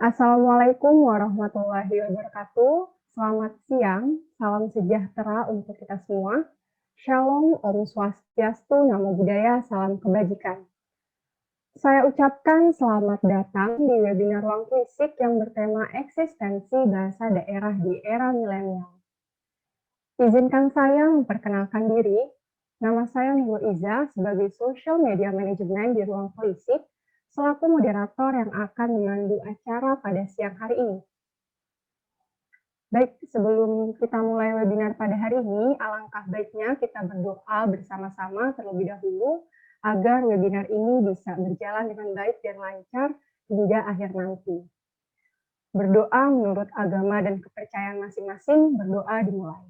Assalamualaikum warahmatullahi wabarakatuh. Selamat siang, salam sejahtera untuk kita semua. Shalom, Om Swastiastu, Namo Buddhaya, salam kebajikan. Saya ucapkan selamat datang di webinar Ruang Fisik yang bertema eksistensi bahasa daerah di era milenial. Izinkan saya memperkenalkan diri. Nama saya Nurul Iza sebagai Social Media Management di Ruang Fisik, selaku moderator yang akan memandu acara pada siang hari ini. Baik, sebelum kita mulai webinar pada hari ini, alangkah baiknya kita berdoa bersama-sama terlebih dahulu agar webinar ini bisa berjalan dengan baik dan lancar hingga akhir nanti. Berdoa menurut agama dan kepercayaan masing-masing, berdoa dimulai.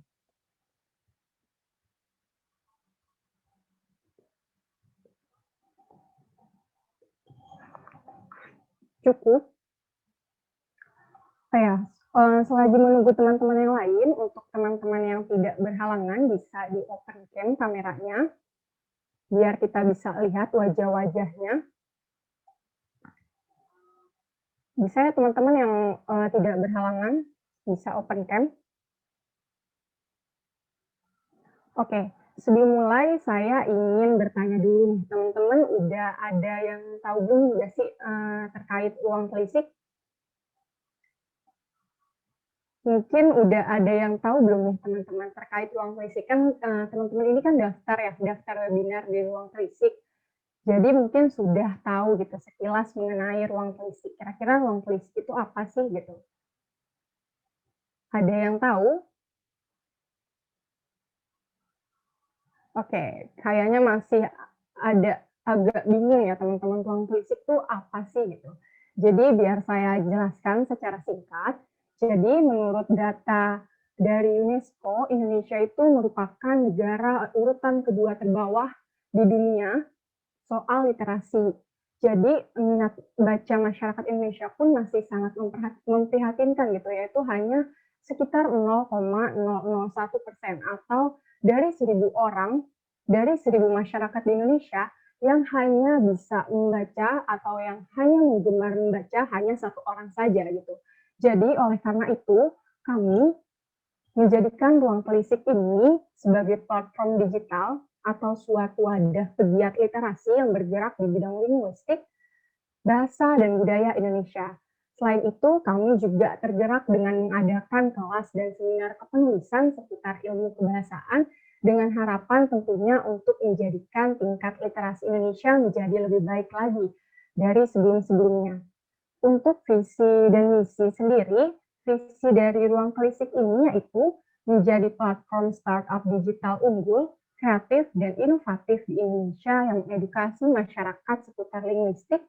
Cukup? Ya, selagi menunggu teman-teman yang lain, untuk teman-teman yang tidak berhalangan bisa di open cam kameranya, biar kita bisa lihat wajah-wajahnya. Bisa ya teman-teman yang tidak berhalangan, bisa open cam. Oke, sebelum mulai saya ingin bertanya dulu nih, teman-teman udah ada yang tahu belum nggak sih terkait ruang telisik? Mungkin udah ada yang tahu belum nih teman-teman terkait ruang telisik? Kan teman-teman ini kan daftar ya, daftar webinar di ruang telisik. Jadi mungkin sudah tahu gitu sekilas mengenai ruang telisik. Kira-kira ruang telisik itu apa sih gitu? Ada yang tahu? Oke, kayaknya masih ada agak bingung ya teman-teman, ruang telisik itu apa sih gitu. Jadi biar saya jelaskan secara singkat. Jadi menurut data dari UNESCO, Indonesia itu merupakan negara urutan kedua terbawah di dunia soal literasi. Jadi minat baca masyarakat Indonesia pun masih sangat memprihatinkan gitu, yaitu hanya sekitar 0,001% atau dari 1.000 orang, dari 1.000 masyarakat di Indonesia yang hanya bisa membaca atau yang hanya menggemar membaca hanya satu orang saja gitu. Jadi oleh karena itu kami menjadikan ruang telisik ini sebagai platform digital atau suatu wadah pegiat literasi yang bergerak di bidang linguistik, bahasa, dan budaya Indonesia. Selain itu, kami juga tergerak dengan mengadakan kelas dan seminar kepenulisan seputar ilmu kebahasaan dengan harapan tentunya untuk menjadikan tingkat literasi Indonesia menjadi lebih baik lagi dari sebelum-sebelumnya. Untuk visi dan misi sendiri, visi dari ruang telisik ini yaitu menjadi platform startup digital unggul, kreatif, dan inovatif di Indonesia yang mengedukasi masyarakat seputar linguistik,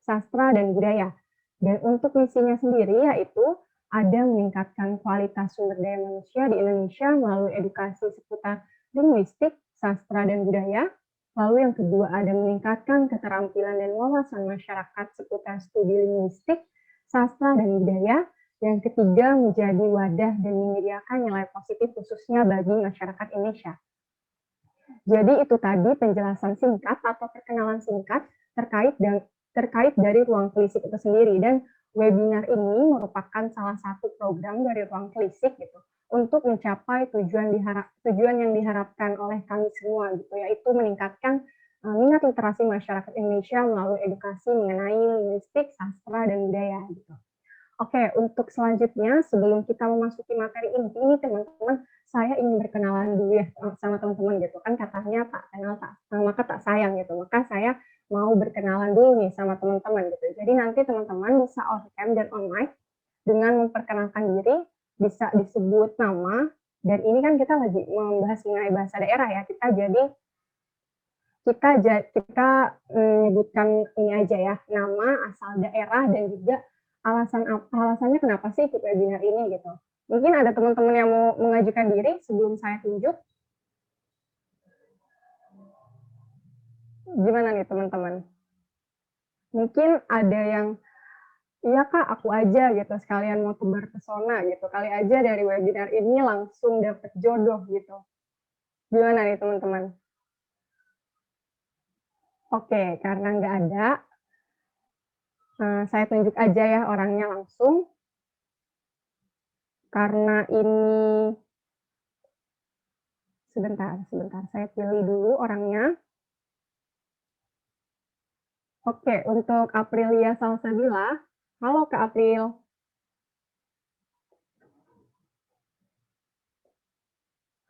sastra, dan budaya. Dan untuk misinya sendiri yaitu ada meningkatkan kualitas sumber daya manusia di Indonesia melalui edukasi seputar linguistik, sastra, dan budaya. Lalu yang kedua ada meningkatkan keterampilan dan wawasan masyarakat seputar studi linguistik, sastra, dan budaya. Yang ketiga menjadi wadah dan menyediakan nilai positif khususnya bagi masyarakat Indonesia. Jadi itu tadi penjelasan singkat atau perkenalan singkat terkait dari ruang telisik itu sendiri, dan webinar ini merupakan salah satu program dari ruang telisik gitu untuk mencapai tujuan yang diharapkan oleh kami semua gitu, yaitu meningkatkan minat literasi masyarakat Indonesia melalui edukasi mengenai linguistik, sastra, dan budaya gitu. Oke, untuk selanjutnya sebelum kita memasuki materi inti ini teman-teman, saya ingin berkenalan dulu ya sama teman-teman gitu kan, katanya tak kenal tak maka tak sayang gitu. Maka saya mau berkenalan dulu nih sama teman-teman gitu. Jadi nanti teman-teman bisa on cam dan on mic dengan memperkenalkan diri, bisa disebut nama, dan ini kan kita lagi membahas mengenai bahasa daerah ya. Kita menyebutkan ini aja ya, nama, asal daerah, dan juga alasannya kenapa sih ikut webinar ini gitu. Mungkin ada teman-teman yang mau mengajukan diri sebelum saya tunjuk. Gimana nih teman-teman? Mungkin ada yang, iya Kak, aku aja gitu, sekalian mau tebar pesona gitu. Kali aja dari webinar ini langsung dapet jodoh gitu. Gimana nih teman-teman? Oke, karena nggak ada, Saya tunjuk aja ya orangnya langsung. Karena ini sebentar, saya pilih dulu orangnya. Oke, untuk Aprilia Salsabila. Halo Kak April.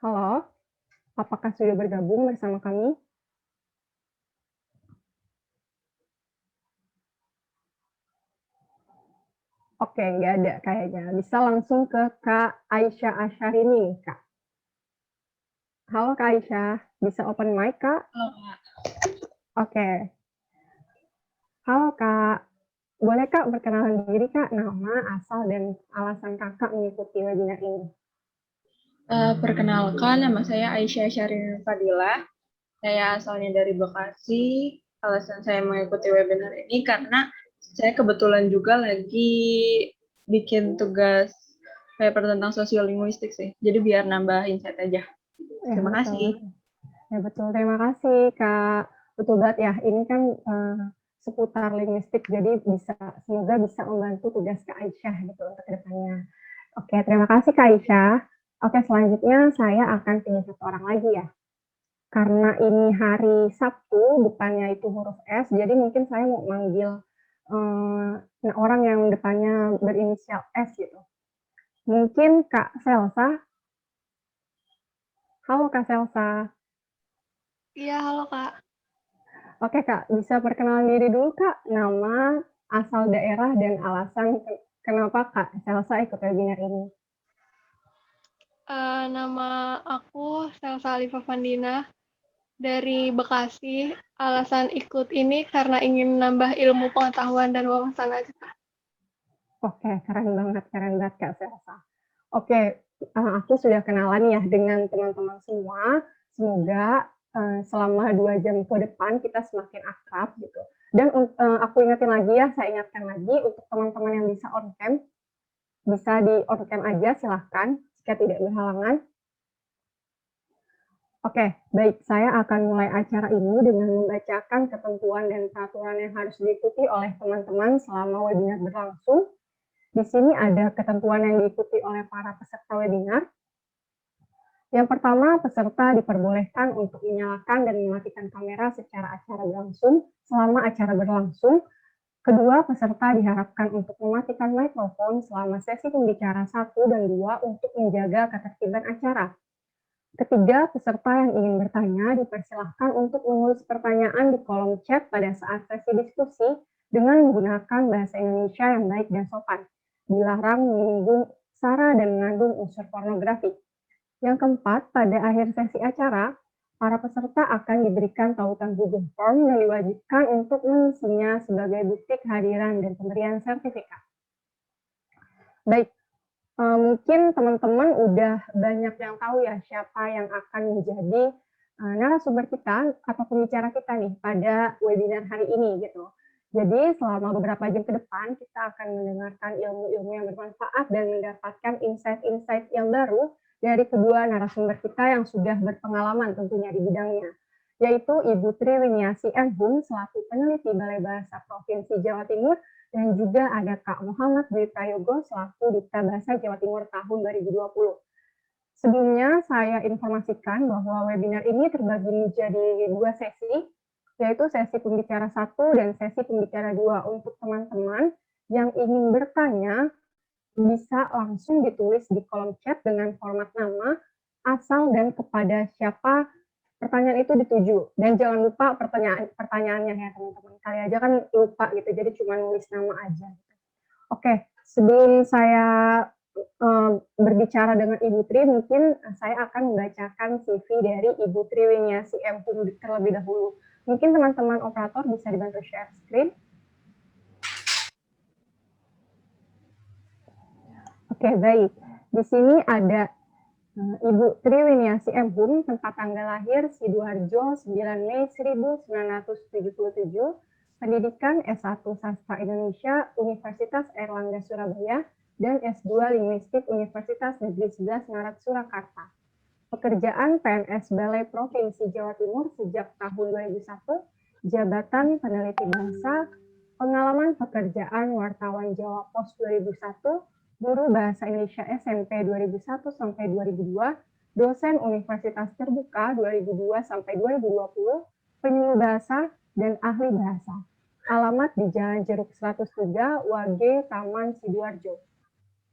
Halo, apakah sudah bergabung bersama kami? Oke, nggak ada kayaknya. Bisa langsung ke Kak Aisyah Asharini nih, Kak. Halo Kak Aisyah, bisa open mic, Kak? Halo, Kak. Oke. Halo Kak, boleh Kak perkenalan diri Kak, nama, asal, dan alasan Kakak mengikuti webinar ini? Perkenalkan, nama saya Aisyah Syahrini Fadilah. Saya asalnya dari Bekasi. Alasan saya mengikuti webinar ini karena saya kebetulan juga lagi bikin tugas paper tentang sosiolinguistik sih. Jadi biar nambah insight aja. Ya, Terima betul. kasih. Ya, betul. Terima kasih Kak. Betul banget ya, ini kan seputar linguistik, jadi semoga bisa membantu tugas Kak Aisyah gitu untuk kedepannya. Oke, terima kasih Kak Aisyah. Oke, selanjutnya saya akan pilih satu orang lagi ya. Karena ini hari Sabtu, depannya itu huruf S, jadi mungkin saya mau manggil orang yang depannya berinisial S gitu. Mungkin Kak Selsa. Halo Kak Selsa. Iya, halo Kak. Oke Kak, bisa perkenalan diri dulu Kak, nama, asal daerah, dan alasan kenapa Kak Selsa ikut webinar ini. Nama aku Selsa Alifa Fandina dari Bekasi. Alasan ikut ini karena ingin nambah ilmu pengetahuan dan wawasan aja. Oke, keren banget Kak Selsa. Oke, aku sudah kenalan ya dengan teman-teman semua. Semoga selama 2 jam ke depan kita semakin akrab gitu. Dan aku ingatkan lagi ya, saya ingatkan lagi untuk teman-teman yang bisa on cam, bisa di on cam aja silahkan jika tidak berhalangan. Oke, baik. Saya akan mulai acara ini dengan membacakan ketentuan dan peraturan yang harus diikuti oleh teman-teman selama webinar berlangsung. Di sini ada ketentuan yang diikuti oleh para peserta webinar. Yang pertama, peserta diperbolehkan untuk menyalakan dan mematikan kamera secara acara berlangsung selama acara berlangsung. Kedua, peserta diharapkan untuk mematikan mikrofon selama sesi pembicara 1 dan 2 untuk menjaga ketertiban acara. Ketiga, peserta yang ingin bertanya dipersilahkan untuk menulis pertanyaan di kolom chat pada saat sesi diskusi dengan menggunakan bahasa Indonesia yang baik dan sopan. Dilarang menyinggung sara dan mengandung unsur pornografi. Yang keempat, pada akhir sesi acara, para peserta akan diberikan tautan Google Form yang diwajibkan untuk mengisinya sebagai bukti kehadiran dan pemberian sertifikat. Baik, mungkin teman-teman udah banyak yang tahu ya siapa yang akan menjadi narasumber kita atau pembicara kita nih pada webinar hari ini gitu. Jadi selama beberapa jam ke depan kita akan mendengarkan ilmu-ilmu yang bermanfaat dan mendapatkan insight-insight yang baru dari kedua narasumber kita yang sudah berpengalaman tentunya di bidangnya, yaitu Ibu Tri Winiasi M. Hum selaku peneliti Balai Bahasa Provinsi Jawa Timur, dan juga ada Kak Muhammad Dwi Prayogo selaku Duta Bahasa Jawa Timur tahun 2020. Sebelumnya saya informasikan bahwa webinar ini terbagi menjadi 2 sesi, yaitu sesi pembicara 1 dan sesi pembicara 2. Untuk teman-teman yang ingin bertanya, bisa langsung ditulis di kolom chat dengan format nama, asal, dan kepada siapa pertanyaan itu dituju. Dan jangan lupa pertanyaannya ya teman-teman. Kali aja kan lupa gitu, jadi cuma nulis nama aja. Oke, sebelum saya berbicara dengan Ibu Tri, mungkin saya akan membacakan CV dari Ibu Tri Winiasi M. Hum terlebih dahulu. Mungkin teman-teman operator bisa dibantu share screen. Oke, baik. Di sini ada Ibu Tri Winiasi M. Hum, tempat tanggal lahir Sidoarjo 9 Mei 1977, pendidikan S1 Sastra Indonesia Universitas Airlangga Surabaya, dan S2 Linguistik Universitas Negeri 11 Maret Surakarta. Pekerjaan PNS Balai Provinsi Jawa Timur sejak tahun 2001, jabatan peneliti bahasa, Pengalaman pekerjaan wartawan Jawa Pos 2001, guru Bahasa Indonesia SMP 2001 sampai 2002, dosen Universitas Terbuka 2002 sampai 2020, penyuluh bahasa, dan ahli bahasa. Alamat di Jalan Jeruk 103, Wage, Taman Sidoarjo.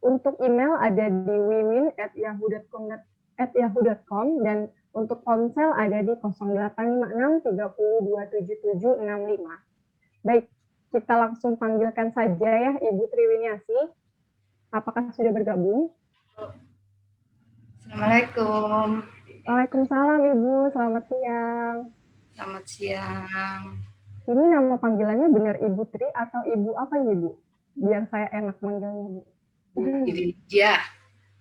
Untuk email ada di wiwin@yahoo.com dan untuk ponsel ada di 0856 30 277 65. Baik, kita langsung panggilkan saja ya Ibu Triwiniasi. Apakah sudah bergabung? Assalamualaikum. Waalaikumsalam Ibu, selamat siang. Selamat siang. Ini nama panggilannya benar Ibu Tri atau Ibu apa ya Bu? Biar saya enak manggilnya Bu. Ya.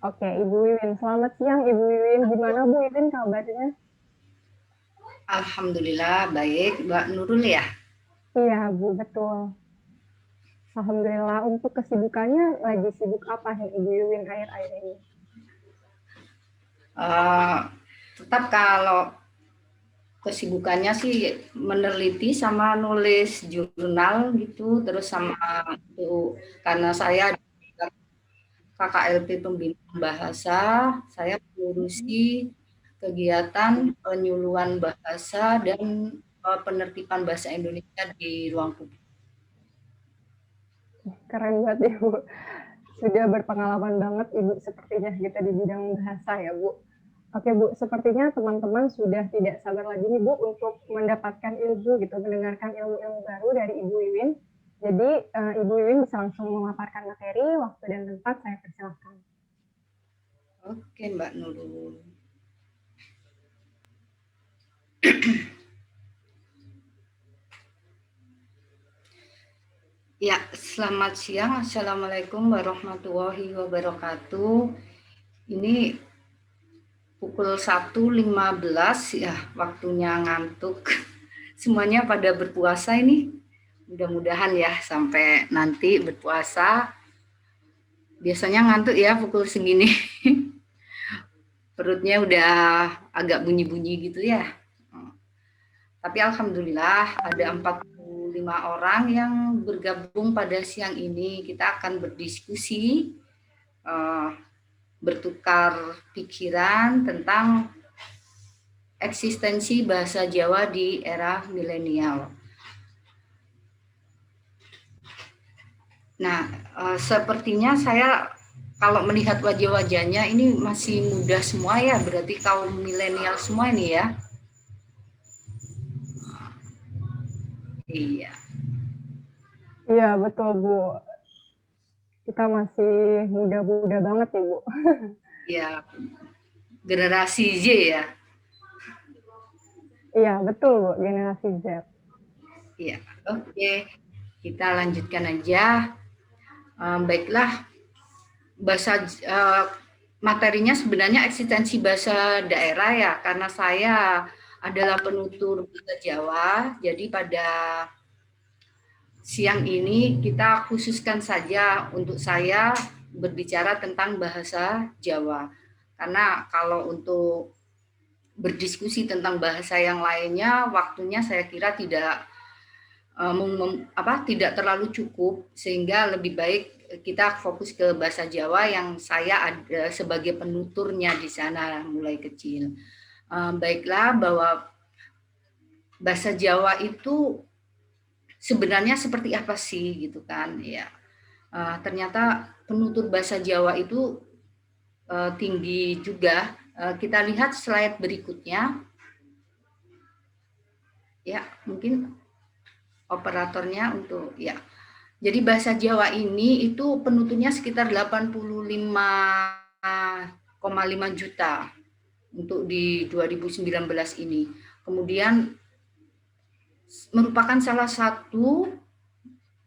Oke, Ibu Wiwin. Selamat siang Ibu Wiwin. Gimana Bu Wiwin kabarnya? Alhamdulillah baik. Mbak Nurul ya? Iya Bu, betul. Alhamdulillah. Untuk kesibukannya lagi sibuk apa nih Ibu Wiwin akhir-akhir ini? Tetap kalau kesibukannya sih meneliti sama nulis jurnal gitu, terus sama itu karena saya KKLP Pembinaan Bahasa, saya mengurusi kegiatan penyuluhan bahasa dan penertiban bahasa Indonesia di ruang publik. Keren banget Ibu. Sudah berpengalaman banget Ibu sepertinya gitu di bidang bahasa ya Bu. Oke Bu, sepertinya teman-teman sudah tidak sabar lagi nih Bu untuk mendapatkan ilmu gitu, mendengarkan ilmu-ilmu baru dari Ibu Wiwin. Jadi Ibu Wiwin bisa langsung memaparkan materi, waktu dan tempat saya persilahkan. Oke Mbak Nurul. Ya, selamat siang. Assalamualaikum warahmatullahi wabarakatuh. Ini pukul 1.15 ya, waktunya ngantuk. Semuanya pada berpuasa ini. Mudah-mudahan ya sampai nanti berpuasa. Biasanya ngantuk ya pukul segini. Perutnya udah agak bunyi-bunyi gitu ya. Tapi alhamdulillah ada 45 orang yang bergabung pada siang ini. Kita akan berdiskusi, bertukar pikiran tentang eksistensi bahasa Jawa di era milenial. Nah, sepertinya saya kalau melihat wajah-wajahnya ini masih muda semua ya, berarti kaum milenial semua ini ya. Iya. Iya, betul Bu. Kita masih muda-muda banget ya Bu. Iya, generasi Z ya. Iya, betul Bu, generasi Z. Iya, oke. Kita lanjutkan aja. Baiklah, bahasa materinya sebenarnya eksistensi bahasa daerah ya, karena saya adalah penutur bahasa Jawa. Jadi pada siang ini kita khususkan saja untuk saya berbicara tentang bahasa Jawa. Karena kalau untuk berdiskusi tentang bahasa yang lainnya, waktunya saya kira tidak tidak terlalu cukup, sehingga lebih baik kita fokus ke bahasa Jawa yang saya ada sebagai penuturnya di sana mulai kecil. Baiklah, bahwa bahasa Jawa itu sebenarnya seperti apa sih gitu kan ya. Ternyata penutur bahasa Jawa itu tinggi juga. Kita lihat slide berikutnya. Ya, mungkin operatornya untuk ya. Jadi bahasa Jawa ini itu penuturnya sekitar 85,5 juta untuk di 2019 ini. Kemudian merupakan salah satu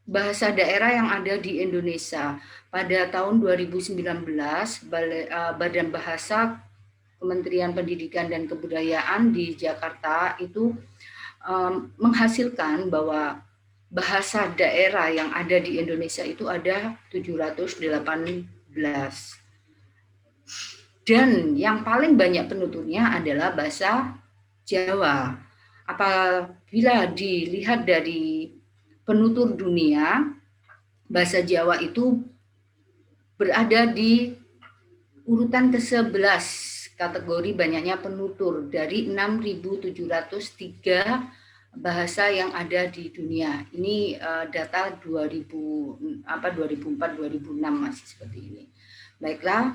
bahasa daerah yang ada di Indonesia. Pada tahun 2019, Badan Bahasa Kementerian Pendidikan dan Kebudayaan di Jakarta itu menghasilkan bahwa bahasa daerah yang ada di Indonesia itu ada 718. Dan yang paling banyak penuturnya adalah bahasa Jawa. Apabila dilihat dari penutur dunia, bahasa Jawa itu berada di urutan ke-11 kategori banyaknya penutur dari 6.703 bahasa yang ada di dunia. Ini data 2004-2006 masih seperti ini. Baiklah,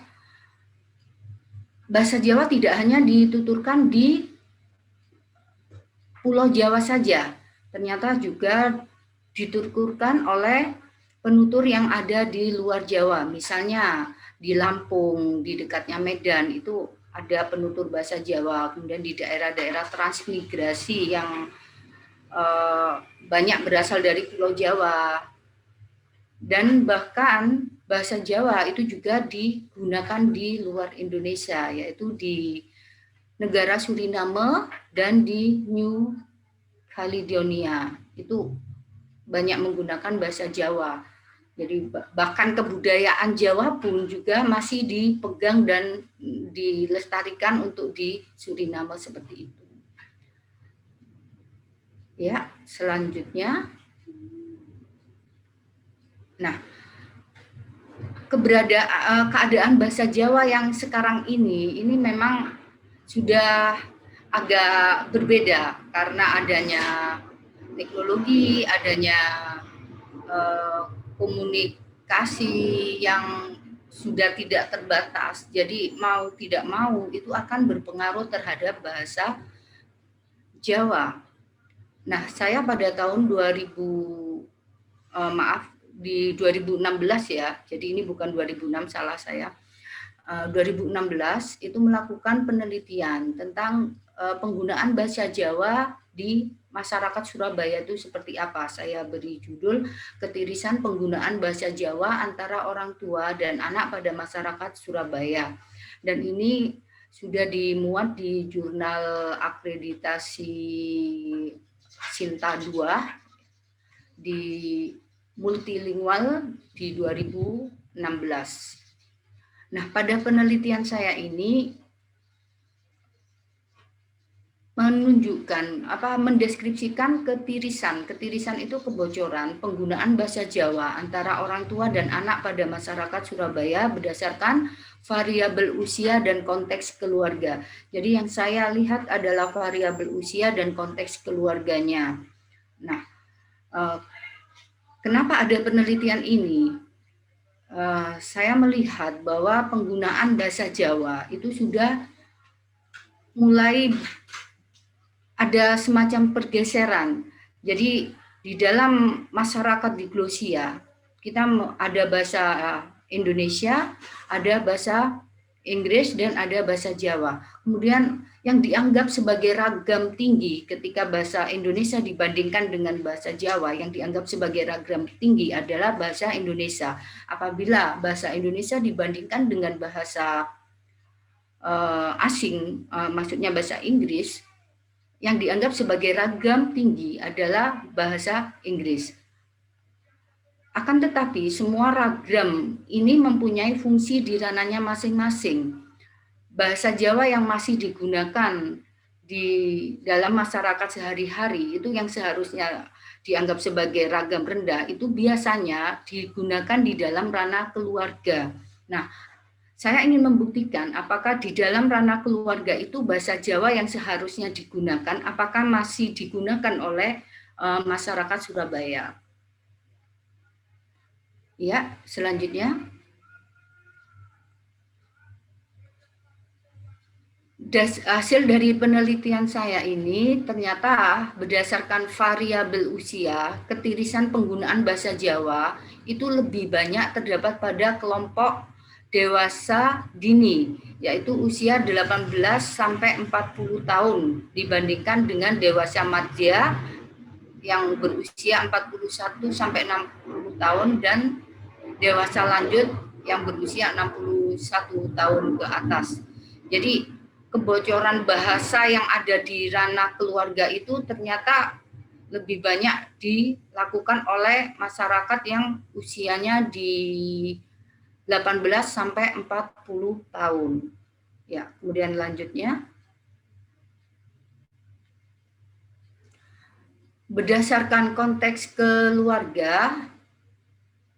bahasa Jawa tidak hanya dituturkan di Pulau Jawa saja, ternyata juga dituturkan oleh penutur yang ada di luar Jawa. Misalnya di Lampung, di dekatnya Medan, itu ada penutur bahasa Jawa. Kemudian di daerah-daerah transmigrasi yang banyak berasal dari Pulau Jawa. Dan bahkan bahasa Jawa itu juga digunakan di luar Indonesia, yaitu di negara Suriname dan di New Caledonia. Itu banyak menggunakan bahasa Jawa. Jadi bahkan kebudayaan Jawa pun juga masih dipegang dan dilestarikan untuk di Suriname seperti itu. Ya, selanjutnya. Nah, keadaan bahasa Jawa yang sekarang ini memang sudah agak berbeda karena adanya teknologi, adanya komunikasi yang sudah tidak terbatas. Jadi mau tidak mau itu akan berpengaruh terhadap bahasa Jawa. Nah, saya pada tahun 2016 ya. Jadi ini bukan 2006, salah saya. 2016 itu melakukan penelitian tentang penggunaan bahasa Jawa di masyarakat Surabaya itu seperti apa. Saya beri judul Ketirisan Penggunaan Bahasa Jawa Antara Orang Tua dan Anak pada Masyarakat Surabaya. Dan ini sudah dimuat di jurnal akreditasi Sinta 2 di multilingual di 2016. Nah, pada penelitian saya ini menunjukkan mendeskripsikan ketirisan. Ketirisan itu kebocoran penggunaan bahasa Jawa antara orang tua dan anak pada masyarakat Surabaya berdasarkan variabel usia dan konteks keluarga. Jadi yang saya lihat adalah variabel usia dan konteks keluarganya. Nah, kenapa ada penelitian ini? Saya melihat bahwa penggunaan bahasa Jawa itu sudah mulai ada semacam pergeseran. Jadi di dalam masyarakat diglosia kita ada bahasa Indonesia, ada bahasa Inggris, dan ada bahasa Jawa. Kemudian yang dianggap sebagai ragam tinggi ketika bahasa Indonesia dibandingkan dengan bahasa Jawa, yang dianggap sebagai ragam tinggi adalah bahasa Indonesia. Apabila bahasa Indonesia dibandingkan dengan bahasa asing, maksudnya bahasa Inggris, yang dianggap sebagai ragam tinggi adalah bahasa Inggris. Akan tetapi semua ragam ini mempunyai fungsi di ranahnya masing-masing. Bahasa Jawa yang masih digunakan di dalam masyarakat sehari-hari itu yang seharusnya dianggap sebagai ragam rendah itu biasanya digunakan di dalam ranah keluarga. Nah, saya ingin membuktikan apakah di dalam ranah keluarga itu bahasa Jawa yang seharusnya digunakan, apakah masih digunakan oleh masyarakat Surabaya. Ya, selanjutnya. Hasil dari penelitian saya ini ternyata berdasarkan variabel usia, ketirisan penggunaan bahasa Jawa itu lebih banyak terdapat pada kelompok dewasa dini, yaitu usia 18 sampai 40 tahun dibandingkan dengan dewasa madya yang berusia 41 sampai 60 tahun dan dewasa lanjut yang berusia 61 tahun ke atas. Jadi kebocoran bahasa yang ada di ranah keluarga itu ternyata lebih banyak dilakukan oleh masyarakat yang usianya di 18 sampai 40 tahun. Ya, kemudian lanjutnya. berdasarkan konteks keluarga,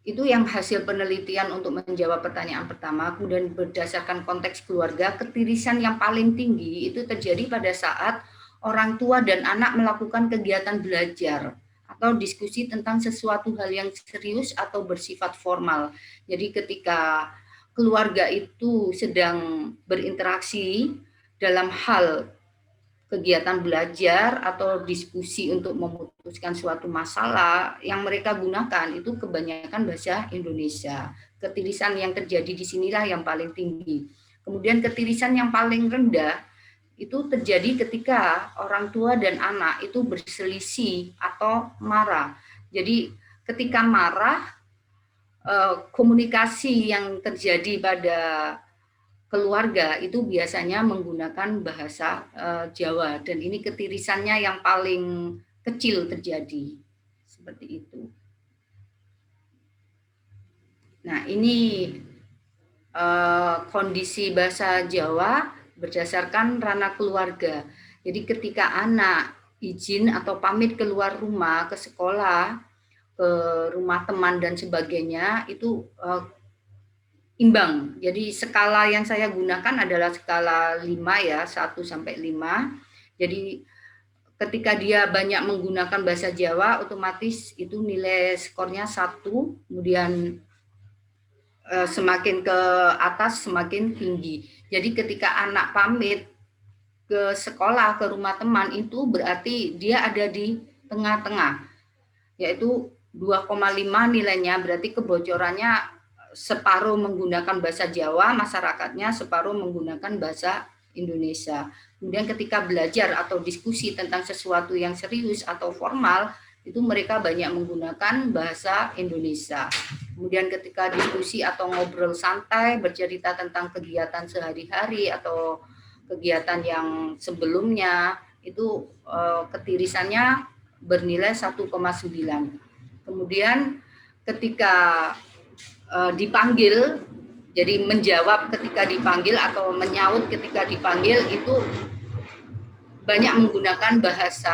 itu yang hasil penelitian untuk menjawab pertanyaan pertama. Kemudian berdasarkan konteks keluarga, ketirisan yang paling tinggi itu terjadi pada saat orang tua dan anak melakukan kegiatan belajar atau diskusi tentang sesuatu hal yang serius atau bersifat formal. Jadi ketika keluarga itu sedang berinteraksi dalam hal kegiatan belajar atau diskusi untuk memutuskan suatu masalah, yang mereka gunakan itu kebanyakan bahasa Indonesia. Ketirisan yang terjadi di sinilah yang paling tinggi. Kemudian ketirisan yang paling rendah itu terjadi ketika orang tua dan anak itu berselisih atau marah. Jadi ketika marah, komunikasi yang terjadi pada keluarga itu biasanya menggunakan bahasa Jawa, dan ini ketirisannya yang paling kecil terjadi seperti itu. Nah, ini kondisi bahasa Jawa berdasarkan ranah keluarga. Jadi ketika anak izin atau pamit keluar rumah ke sekolah, ke rumah teman dan sebagainya, itu imbang. Jadi skala yang saya gunakan adalah skala 5 ya, 1 sampai 5. Jadi ketika dia banyak menggunakan bahasa Jawa, otomatis itu nilai skornya 1, kemudian semakin ke atas semakin tinggi. Jadi ketika anak pamit ke sekolah, ke rumah teman, itu berarti dia ada di tengah-tengah, yaitu 2,5 nilainya, berarti kebocorannya separuh menggunakan bahasa Jawa, masyarakatnya separuh menggunakan bahasa Indonesia. Kemudian ketika belajar atau diskusi tentang sesuatu yang serius atau formal, itu mereka banyak menggunakan bahasa Indonesia. Kemudian ketika diskusi atau ngobrol santai, bercerita tentang kegiatan sehari-hari atau kegiatan yang sebelumnya, itu ketirisannya bernilai 1,9. Kemudian ketika dipanggil, jadi menjawab ketika dipanggil atau menyaut ketika dipanggil, itu banyak menggunakan bahasa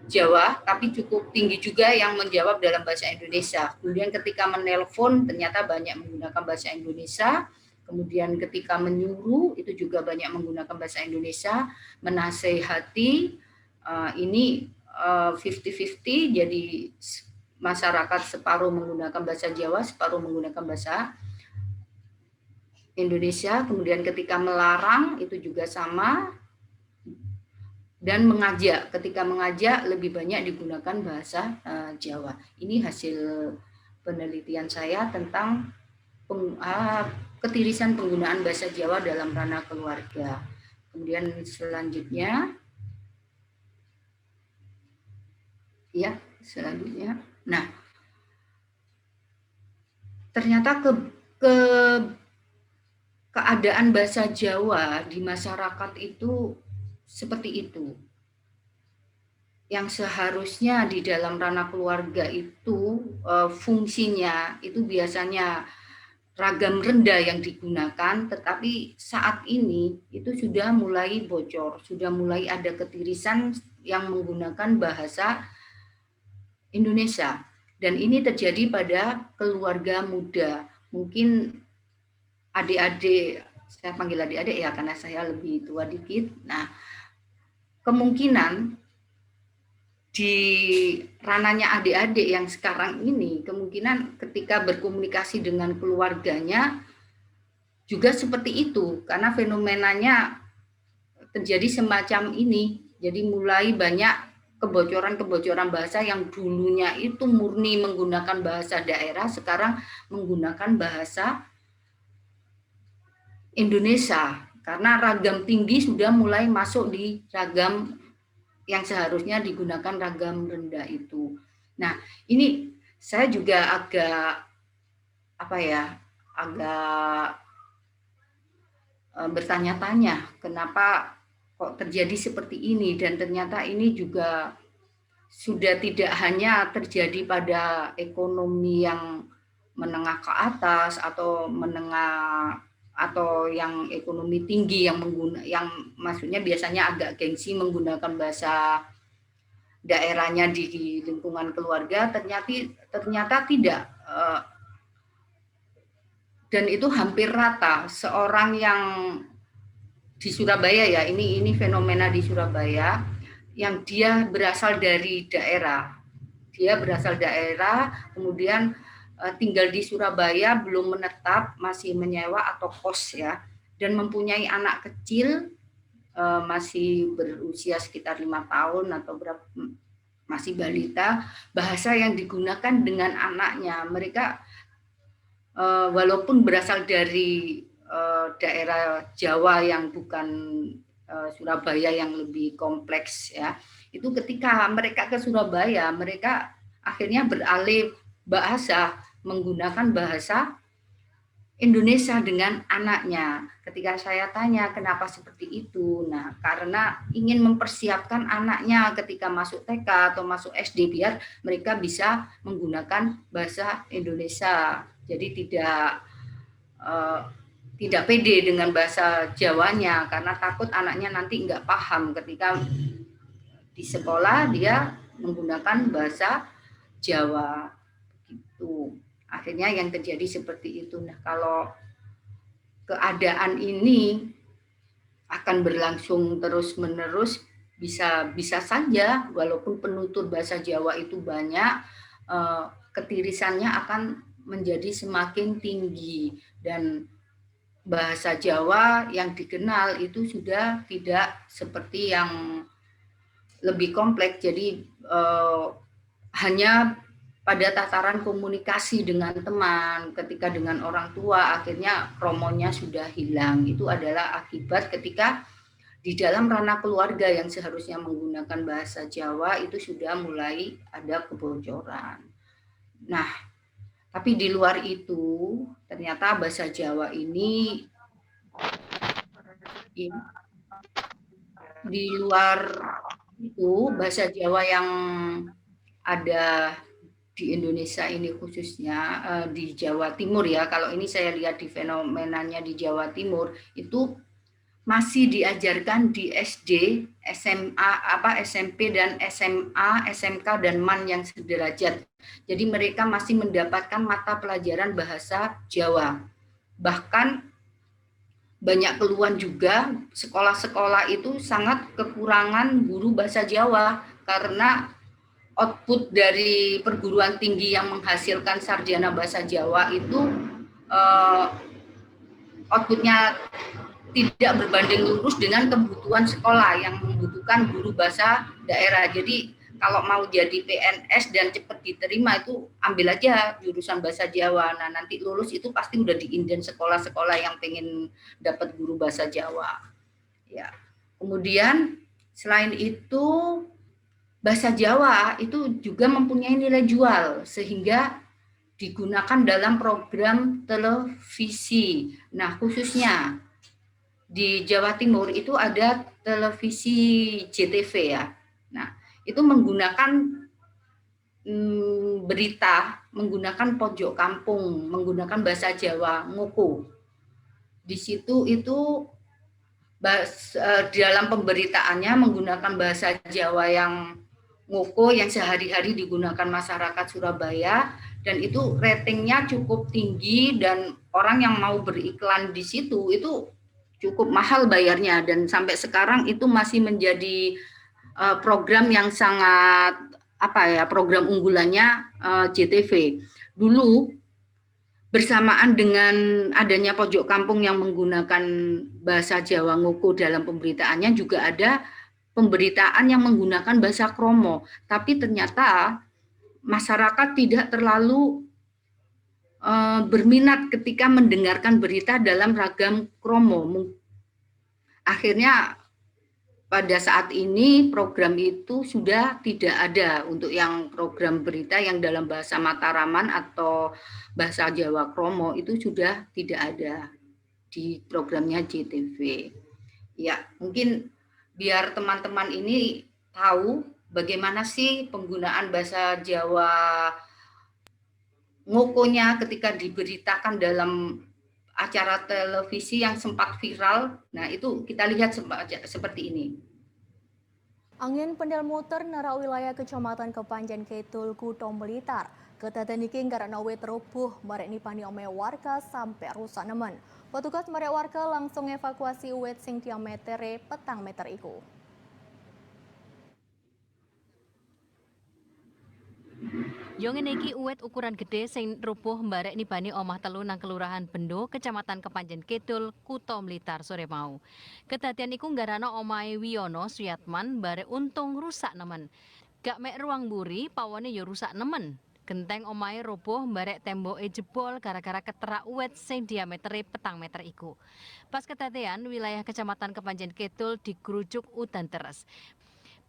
Jawa, tapi cukup tinggi juga yang menjawab dalam bahasa Indonesia. Kemudian ketika menelpon ternyata banyak menggunakan bahasa Indonesia. Kemudian ketika menyuruh itu juga banyak menggunakan bahasa Indonesia. Menasehati ini 50-50, jadi masyarakat separuh menggunakan bahasa Jawa, separuh menggunakan bahasa Indonesia. Kemudian ketika melarang itu juga sama, dan mengajak, ketika mengajak lebih banyak digunakan bahasa Jawa. Ini hasil penelitian saya tentang ketirisan penggunaan bahasa Jawa dalam ranah keluarga. Kemudian selanjutnya, nah, ternyata keadaan bahasa Jawa di masyarakat itu seperti itu. Yang seharusnya di dalam ranah keluarga itu fungsinya itu biasanya ragam rendah yang digunakan, tetapi saat ini itu sudah mulai bocor, sudah mulai ada ketirisan yang menggunakan bahasa Indonesia. Dan ini terjadi pada keluarga muda. Mungkin adik-adik, saya panggil adik-adik ya karena saya lebih tua dikit. Nah, kemungkinan di ranahnya adik-adik yang sekarang ini, kemungkinan ketika berkomunikasi dengan keluarganya juga seperti itu, karena fenomenanya terjadi semacam ini. Jadi mulai banyak kebocoran-kebocoran bahasa yang dulunya itu murni menggunakan bahasa daerah, sekarang menggunakan bahasa Indonesia. Karena ragam tinggi sudah mulai masuk di ragam yang seharusnya digunakan ragam rendah itu. Nah, ini saya juga agak bertanya-tanya kenapa kok terjadi seperti ini, dan ternyata ini juga sudah tidak hanya terjadi pada ekonomi yang menengah ke atas atau menengah atau yang ekonomi tinggi yang maksudnya biasanya agak gengsi menggunakan bahasa daerahnya di lingkungan keluarga, ternyata tidak, dan itu hampir rata. Seorang yang di Surabaya ya, ini fenomena di Surabaya, yang dia berasal dari daerah, kemudian tinggal di Surabaya, belum menetap, masih menyewa atau kos ya, dan mempunyai anak kecil, masih berusia sekitar 5 tahun atau berapa, masih balita. Bahasa yang digunakan dengan anaknya, mereka walaupun berasal dari daerah Jawa yang bukan Surabaya yang lebih kompleks ya, itu ketika mereka ke Surabaya, mereka akhirnya beralih bahasa, menggunakan bahasa Indonesia dengan anaknya. Ketika saya tanya kenapa seperti itu, nah karena ingin mempersiapkan anaknya ketika masuk TK atau masuk SD biar mereka bisa menggunakan bahasa Indonesia. Jadi tidak pede dengan bahasa Jawanya karena takut anaknya nanti nggak paham ketika di sekolah dia menggunakan bahasa Jawa gitu. Akhirnya yang terjadi seperti itu. Nah, kalau keadaan ini akan berlangsung terus-menerus, bisa saja walaupun penutur bahasa Jawa itu banyak, ketirisannya akan menjadi semakin tinggi dan bahasa Jawa yang dikenal itu sudah tidak seperti yang lebih kompleks. Jadi hanya pada tataran komunikasi dengan teman, ketika dengan orang tua, akhirnya kromonya sudah hilang. Itu adalah akibat ketika di dalam ranah keluarga yang seharusnya menggunakan bahasa Jawa itu sudah mulai ada kebocoran. Nah, tapi di luar itu, ternyata bahasa Jawa ini di luar itu, bahasa Jawa yang ada di Indonesia ini khususnya di Jawa Timur ya, kalau ini saya lihat di fenomenanya di Jawa Timur itu masih diajarkan di SD, SMA, SMP dan SMA, SMK dan MAN yang sederajat. Jadi mereka masih mendapatkan mata pelajaran bahasa Jawa. Bahkan banyak keluhan juga sekolah-sekolah itu sangat kekurangan guru bahasa Jawa karena output dari perguruan tinggi yang menghasilkan sarjana bahasa Jawa itu outputnya tidak berbanding lurus dengan kebutuhan sekolah yang membutuhkan guru bahasa daerah. Jadi kalau mau jadi PNS dan cepat diterima itu ambil aja jurusan bahasa Jawa. Nah nanti lulus itu pasti udah diinden sekolah-sekolah yang pengen dapat guru bahasa Jawa. Ya. Kemudian selain itu bahasa Jawa itu juga mempunyai nilai jual sehingga digunakan dalam program televisi. Nah, khususnya di Jawa Timur itu ada televisi JTV ya. Nah, itu menggunakan berita, menggunakan pojok kampung, menggunakan bahasa Jawa, ngoko. Di situ itu dalam pemberitaannya menggunakan bahasa Jawa yang ngoko yang sehari-hari digunakan masyarakat Surabaya, dan itu ratingnya cukup tinggi dan orang yang mau beriklan di situ itu cukup mahal bayarnya, dan sampai sekarang itu masih menjadi program yang sangat program unggulannya JTV. Dulu bersamaan dengan adanya pojok kampung yang menggunakan bahasa Jawa ngoko dalam pemberitaannya juga ada pemberitaan yang menggunakan bahasa kromo, tapi ternyata masyarakat tidak terlalu berminat ketika mendengarkan berita dalam ragam kromo. Akhirnya pada saat ini program itu sudah tidak ada untuk yang program berita yang dalam bahasa Mataraman atau bahasa Jawa kromo itu sudah tidak ada di programnya JTV. Ya, mungkin biar teman-teman ini tahu bagaimana sih penggunaan bahasa Jawa ngokonya ketika diberitakan dalam acara televisi yang sempat viral. Nah, itu kita lihat seperti ini. Angin pendel muter nara wilayah Kecamatan Kepanjen Kidul Kutha Blitar. Kadaden iki karena wit rubuh marek nipani omahe warga sampai rusak nemen. Petugas marek warga langsung evakuasi wit sing diametere 4 meter iku. Yo ngene iki uwit ukuran gede sing rubuh mbarek nibani omah telu nang Kelurahan Bendo, Kecamatan Kepanjen Kidul, Kutha Blitar sore mau. Kedadian iku nggarana omahe Wiyono Suyatman mbarek untung rusak nemen. Gak mek ruang mburi, pawone yo rusak nemen. Genteng omahe roboh mbarek temboke jebol gara-gara keterak uwit sing diametere 4 meter iku. Pas kedadian wilayah Kecamatan Kepanjen Kidul digrujuk udan deres.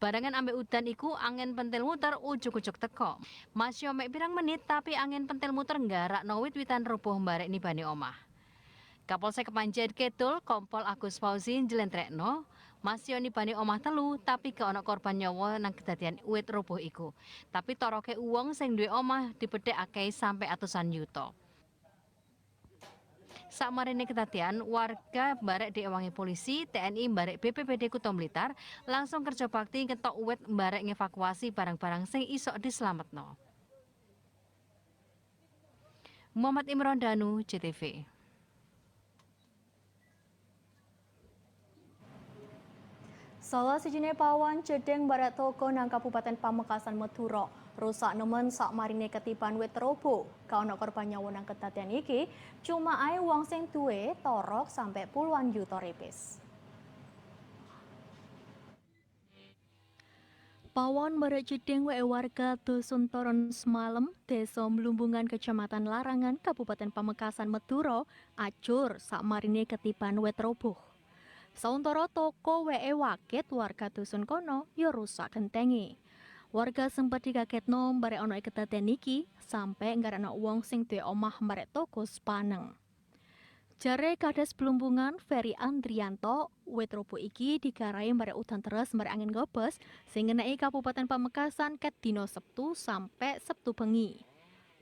Barengan ambek udan iku angin pentil muter ujuk-ujuk teko. Masih mek pirang menit tapi angin pentil muter nggarakno wit-witan roboh mbarek nibani omah. Kapolsek Kepanjen Kidul Kompol Agus Fauzi njlentrekno masih nibani omah telu tapi gak ana korban nyawa nang kedadian wit roboh iku. Tapi toroke uwong sing duwe omah dipethek akeh sampai atusan yuta. Sakmarine kedadian, warga mbarek diewangi polisi, TNI mbarek BPBD Kutha Blitar langsung kerja bakti ngetok uwit mbarek ngevakuasi barang-barang sing isok dislametno. Muhammad Imron Danu, CTV. Salah sijine pawon jedeng barat toko nang Kabupaten Pamekasan Madura. Rusak nemen sakmarine ketiban wit roboh. Kaono korban nyawa nang kedadian iki, cuma ae wong sing duwe torok sampai puluhan yuta ripis. Pawon barat jedeng wae warga Dusun Toron Semalem, Desa Mlumbungan Kecamatan Larangan, Kabupaten Pamekasan Madura, acur sakmarine ketiban wit roboh. Sauntara toko wae wakit warga dusun kono ya rusak gentengi. Warga sempat dikagetno barek ana kedadian iki sampai nggarana wong sing duwe omah marek toko sepaneng. Jare Kades Blumbungan Ferry Andrianto, wit roboh iki digarai barek udan deres barek angin gobes sing ngeneki Kabupaten Pamekasan ket dina Sabtu sampai Sabtu bengi.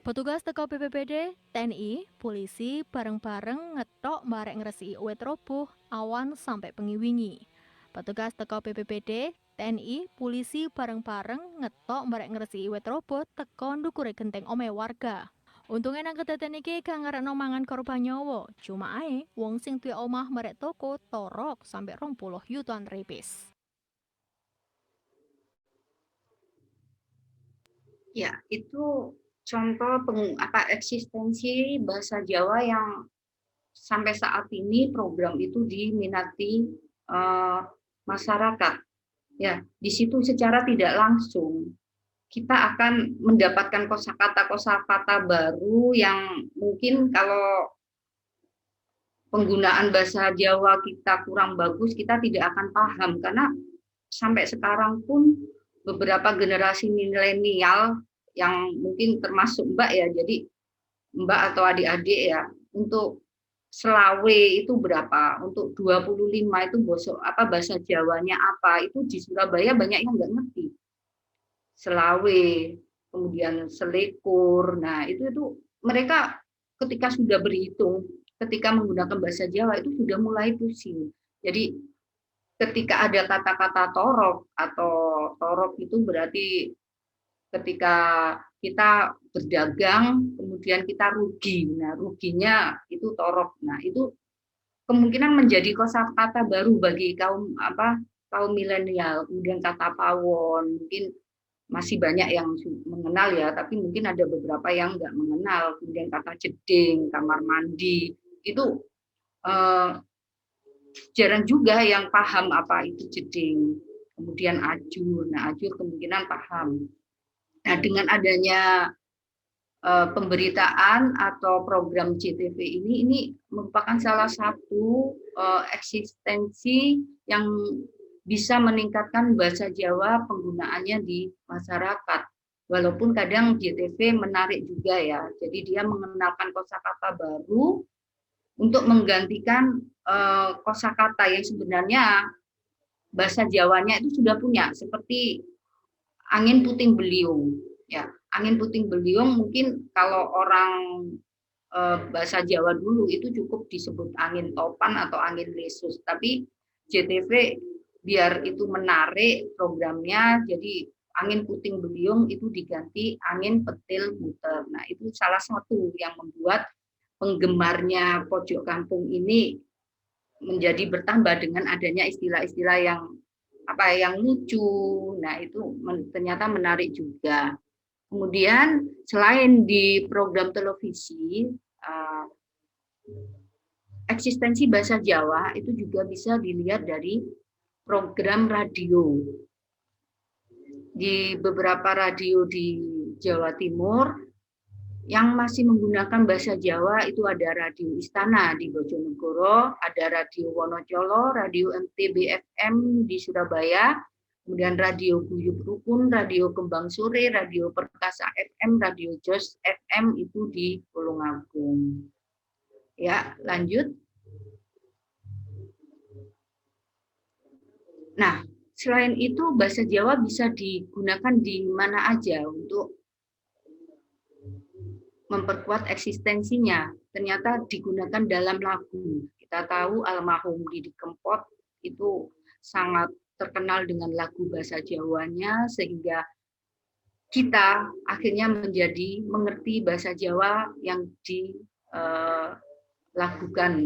Petugas teko BPBD, TNI, polisi bareng-bareng ngetok barek ngresiki uwit roboh awan sampai bengi wingi. Petugas teko BPBD, TNI, polisi bareng-bareng ngetok barek ngresiki uwit roboh teko ndukure genteng omahe warga. Untunge nang kedadian iki gak ngarekno mangan korban nyawa, cuma ae wong sing duwe omah marek toko torok sampai 20 yutaan ripis. Ya, itu contoh eksistensi bahasa Jawa yang sampai saat ini program itu diminati masyarakat. Ya, di situ secara tidak langsung kita akan mendapatkan kosakata baru yang mungkin kalau penggunaan bahasa Jawa kita kurang bagus, kita tidak akan paham karena sampai sekarang pun beberapa generasi milenial yang mungkin termasuk Mbak ya, jadi Mbak atau adik-adik ya, untuk selawe itu berapa, untuk 25 itu bahasa Jawanya apa, itu di Surabaya banyak yang nggak ngerti. Selawe, kemudian selekur, nah itu mereka ketika sudah berhitung, ketika menggunakan bahasa Jawa itu sudah mulai pusing. Jadi ketika ada kata-kata torok atau torok itu berarti ketika kita berdagang kemudian kita rugi. Nah, ruginya itu torok. Nah, itu kemungkinan menjadi kosakata baru bagi kaum milenial. Kemudian kata pawon, mungkin masih banyak yang mengenal ya, tapi mungkin ada beberapa yang nggak mengenal. Kemudian kata jeding, kamar mandi, itu jarang juga yang paham apa itu jeding. Kemudian ajur, nah ajur kemungkinan paham. Nah, dengan adanya pemberitaan atau program JTV ini merupakan salah satu eksistensi yang bisa meningkatkan bahasa Jawa penggunaannya di masyarakat. Walaupun kadang JTV menarik juga ya, jadi dia mengenalkan kosakata baru untuk menggantikan kosakata yang sebenarnya bahasa Jawanya itu sudah punya, seperti angin puting beliung. Ya, angin puting beliung mungkin kalau orang bahasa Jawa dulu itu cukup disebut angin topan atau angin lesus, tapi JTV biar itu menarik programnya, jadi angin puting beliung itu diganti angin petil muter. Nah, itu salah satu yang membuat penggemarnya Pojok Kampung ini menjadi bertambah dengan adanya istilah-istilah yang lucu. Nah, itu ternyata menarik juga. Kemudian selain di program televisi, eksistensi bahasa Jawa itu juga bisa dilihat dari program radio. Di beberapa radio di Jawa Timur yang masih menggunakan bahasa Jawa itu ada Radio Istana di Bojonegoro, ada Radio Wonocolo, Radio MTB FM di Surabaya, kemudian Radio Guyub Rukun, Radio Kembang Sore, Radio Perkasa FM, Radio Jos FM itu di Tulungagung. Ya, lanjut. Nah, selain itu bahasa Jawa bisa digunakan di mana aja untuk memperkuat eksistensinya. Ternyata digunakan dalam lagu. Kita tahu almarhum Didi Kempot itu sangat terkenal dengan lagu bahasa Jawanya, sehingga kita akhirnya mengerti bahasa Jawa yang dilakukan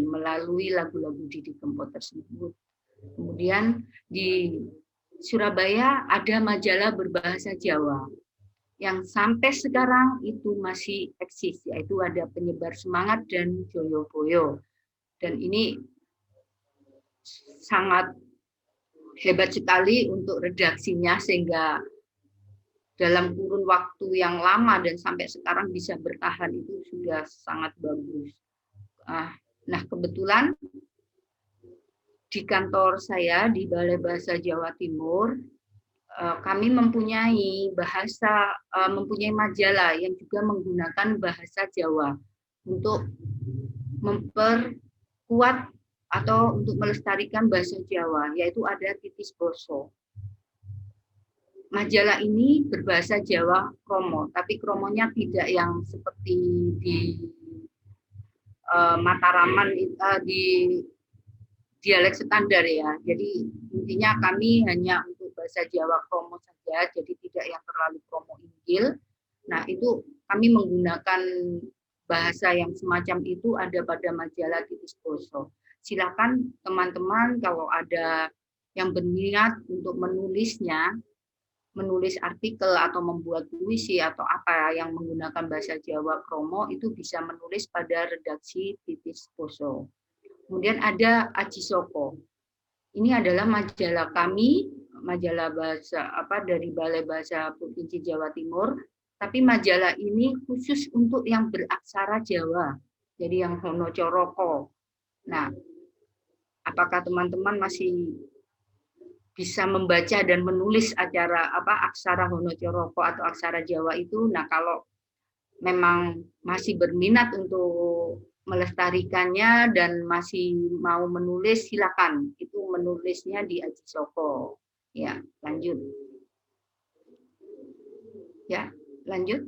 melalui lagu-lagu Didi Kempot tersebut. Kemudian di Surabaya ada majalah berbahasa Jawa yang sampai sekarang itu masih eksis, yaitu ada Penyebar Semangat dan Joyoboyo. Dan ini sangat hebat sekali untuk redaksinya, sehingga dalam kurun waktu yang lama dan sampai sekarang bisa bertahan itu sudah sangat bagus. Nah, kebetulan di kantor saya di Balai Bahasa Jawa Timur, kami mempunyai majalah yang juga menggunakan bahasa Jawa untuk memperkuat atau untuk melestarikan bahasa Jawa, yaitu ada Titis Boso. Majalah ini berbahasa Jawa kromo, tapi kromonya tidak yang seperti di Mataraman, di dialek standar ya. Jadi intinya kami hanya untuk bahasa Jawa kromo saja, jadi tidak yang terlalu kromo inggil. Nah, itu kami menggunakan bahasa yang semacam itu ada pada majalah Titis Boso. Silakan teman-teman kalau ada yang berminat untuk menulis artikel atau membuat puisi atau apa yang menggunakan bahasa Jawa kromo, itu bisa menulis pada redaksi Titis Boso. Kemudian ada Aji Soko. Ini adalah majalah kami, majalah bahasa dari Balai Bahasa Provinsi Jawa Timur, tapi majalah ini khusus untuk yang beraksara Jawa. Jadi yang Hono Coroko. Nah, apakah teman-teman masih bisa membaca dan menulis aksara Hono Coroko atau aksara Jawa itu? Nah, kalau memang masih berminat untuk melestarikannya dan masih mau menulis, silakan. Itu menulisnya di Aji Soko. Ya, lanjut. Ya, lanjut.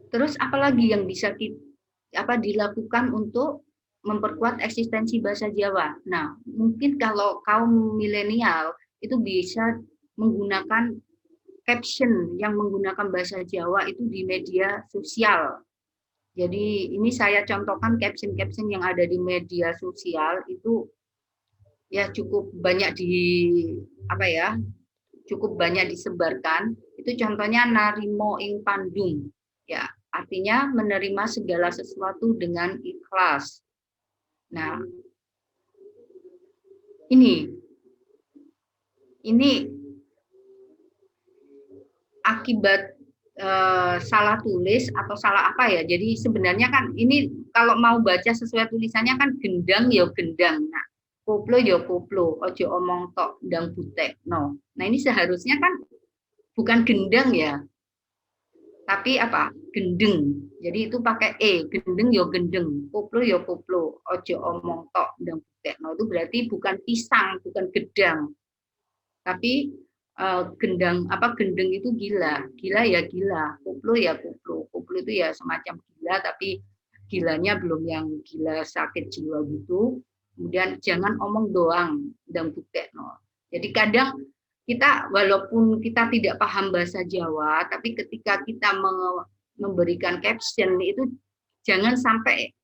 Terus apalagi yang bisa dilakukan untuk memperkuat eksistensi bahasa Jawa? Nah, mungkin kalau kaum milenial itu bisa menggunakan caption yang menggunakan bahasa Jawa itu di media sosial. Jadi ini saya contohkan caption-caption yang ada di media sosial itu ya cukup banyak disebarkan. Itu contohnya narimo ing pandung. Ya, artinya menerima segala sesuatu dengan ikhlas. Nah, ini akibat salah tulis atau salah apa ya. Jadi sebenarnya kan ini kalau mau baca sesuai tulisannya kan gendang ya gendang. Nah, koplo ya koplo, ojo omong tok ndang butek. No. Nah, ini seharusnya kan bukan gendang ya. Tapi gendeng. Jadi itu pakai gendeng ya gendeng, koplo ya koplo, ojo omong tok ndang butek. No, itu berarti bukan pisang, bukan gedang. Tapi gendeng itu gila ya gila, koplo ya koplo itu ya semacam gila, tapi gilanya belum yang gila sakit jiwa gitu. Kemudian jangan omong doang dan buktekno. Jadi kadang kita walaupun kita tidak paham bahasa Jawa, tapi ketika kita memberikan caption itu jangan sampai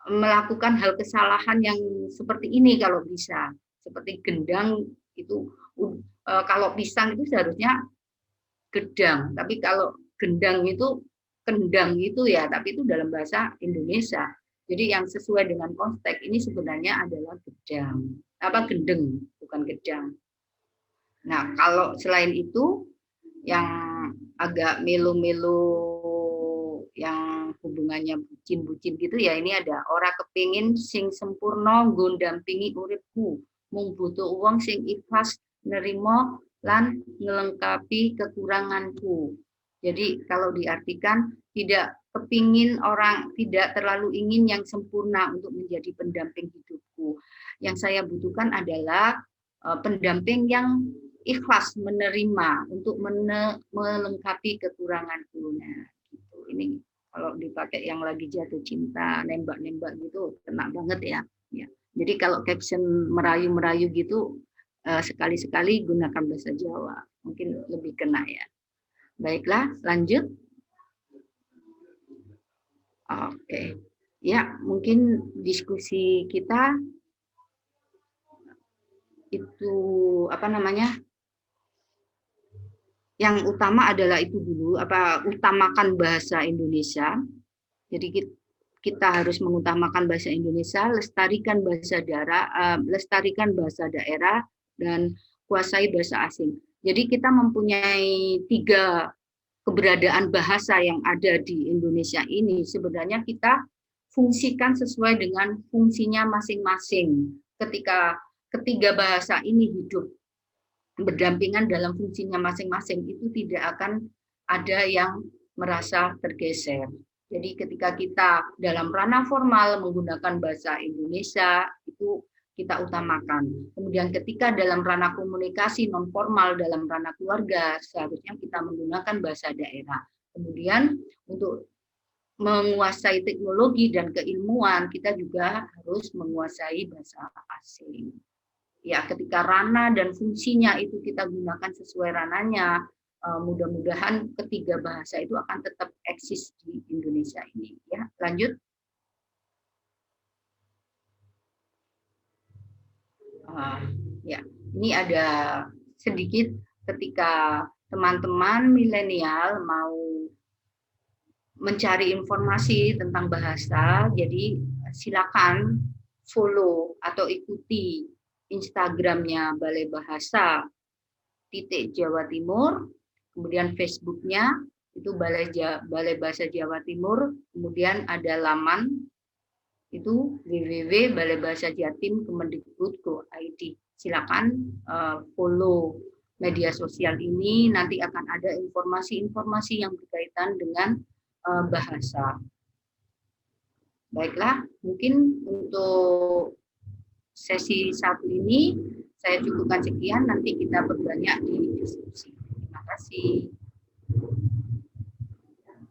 melakukan hal kesalahan yang seperti ini kalau bisa. Seperti gendang itu kalau pisang itu seharusnya gedang, tapi kalau gendang itu kendang itu ya, tapi itu dalam bahasa Indonesia. Jadi yang sesuai dengan konteks ini sebenarnya adalah gedang, gendeng, bukan gedang. Nah, kalau selain itu yang agak melu-melu yang hubungannya bucin-bucin gitu ya, ini ada ora kepingin sing sempurna nggo ndampingi uripku, mung butuh uang sing ikhlas nerima lan ngelengkapi kekuranganku. Jadi kalau diartikan tidak kepingin orang, tidak terlalu ingin yang sempurna untuk menjadi pendamping hidupku. Yang saya butuhkan adalah pendamping yang ikhlas menerima untuk melengkapi kekuranganku. Nah, gitu. Ini kalau dipakai yang lagi jatuh cinta, nembak-nembak gitu, kena banget ya. Ya. Jadi kalau caption merayu-merayu gitu, sekali-sekali gunakan bahasa Jawa, mungkin lebih kena ya. Baiklah, lanjut. Oke. Ya, mungkin diskusi kita itu yang utama adalah itu dulu, utamakan bahasa Indonesia. Jadi kita harus mengutamakan bahasa Indonesia, lestarikan bahasa daerah dan kuasai bahasa asing. Jadi kita mempunyai 3 keberadaan bahasa yang ada di Indonesia ini, sebenarnya kita fungsikan sesuai dengan fungsinya masing-masing. Ketika ketiga bahasa ini hidup berdampingan dalam fungsinya masing-masing, itu tidak akan ada yang merasa tergeser. Jadi ketika kita dalam ranah formal menggunakan bahasa Indonesia, itu kita utamakan. Kemudian ketika dalam ranah komunikasi non formal dalam ranah keluarga, seharusnya kita menggunakan bahasa daerah. Kemudian untuk menguasai teknologi dan keilmuan, kita juga harus menguasai bahasa asing. Ya, ketika ranah dan fungsinya itu kita gunakan sesuai ranahnya, mudah-mudahan ketiga bahasa itu akan tetap eksis di Indonesia ini. Ya, lanjut. Ya, ini ada sedikit ketika teman-teman milenial mau mencari informasi tentang bahasa, jadi silakan follow atau ikuti Instagramnya Balai Bahasa Jawa Timur, kemudian Facebooknya itu Balai Bahasa Jawa Timur, kemudian ada laman itu www.balaibahasajatim.kemendikbud.go.id. Silakan follow media sosial ini, nanti akan ada informasi-informasi yang berkaitan dengan bahasa. Baiklah, mungkin untuk sesi 1 ini saya cukupkan sekian, nanti kita berbanyak di diskusi. Terima kasih.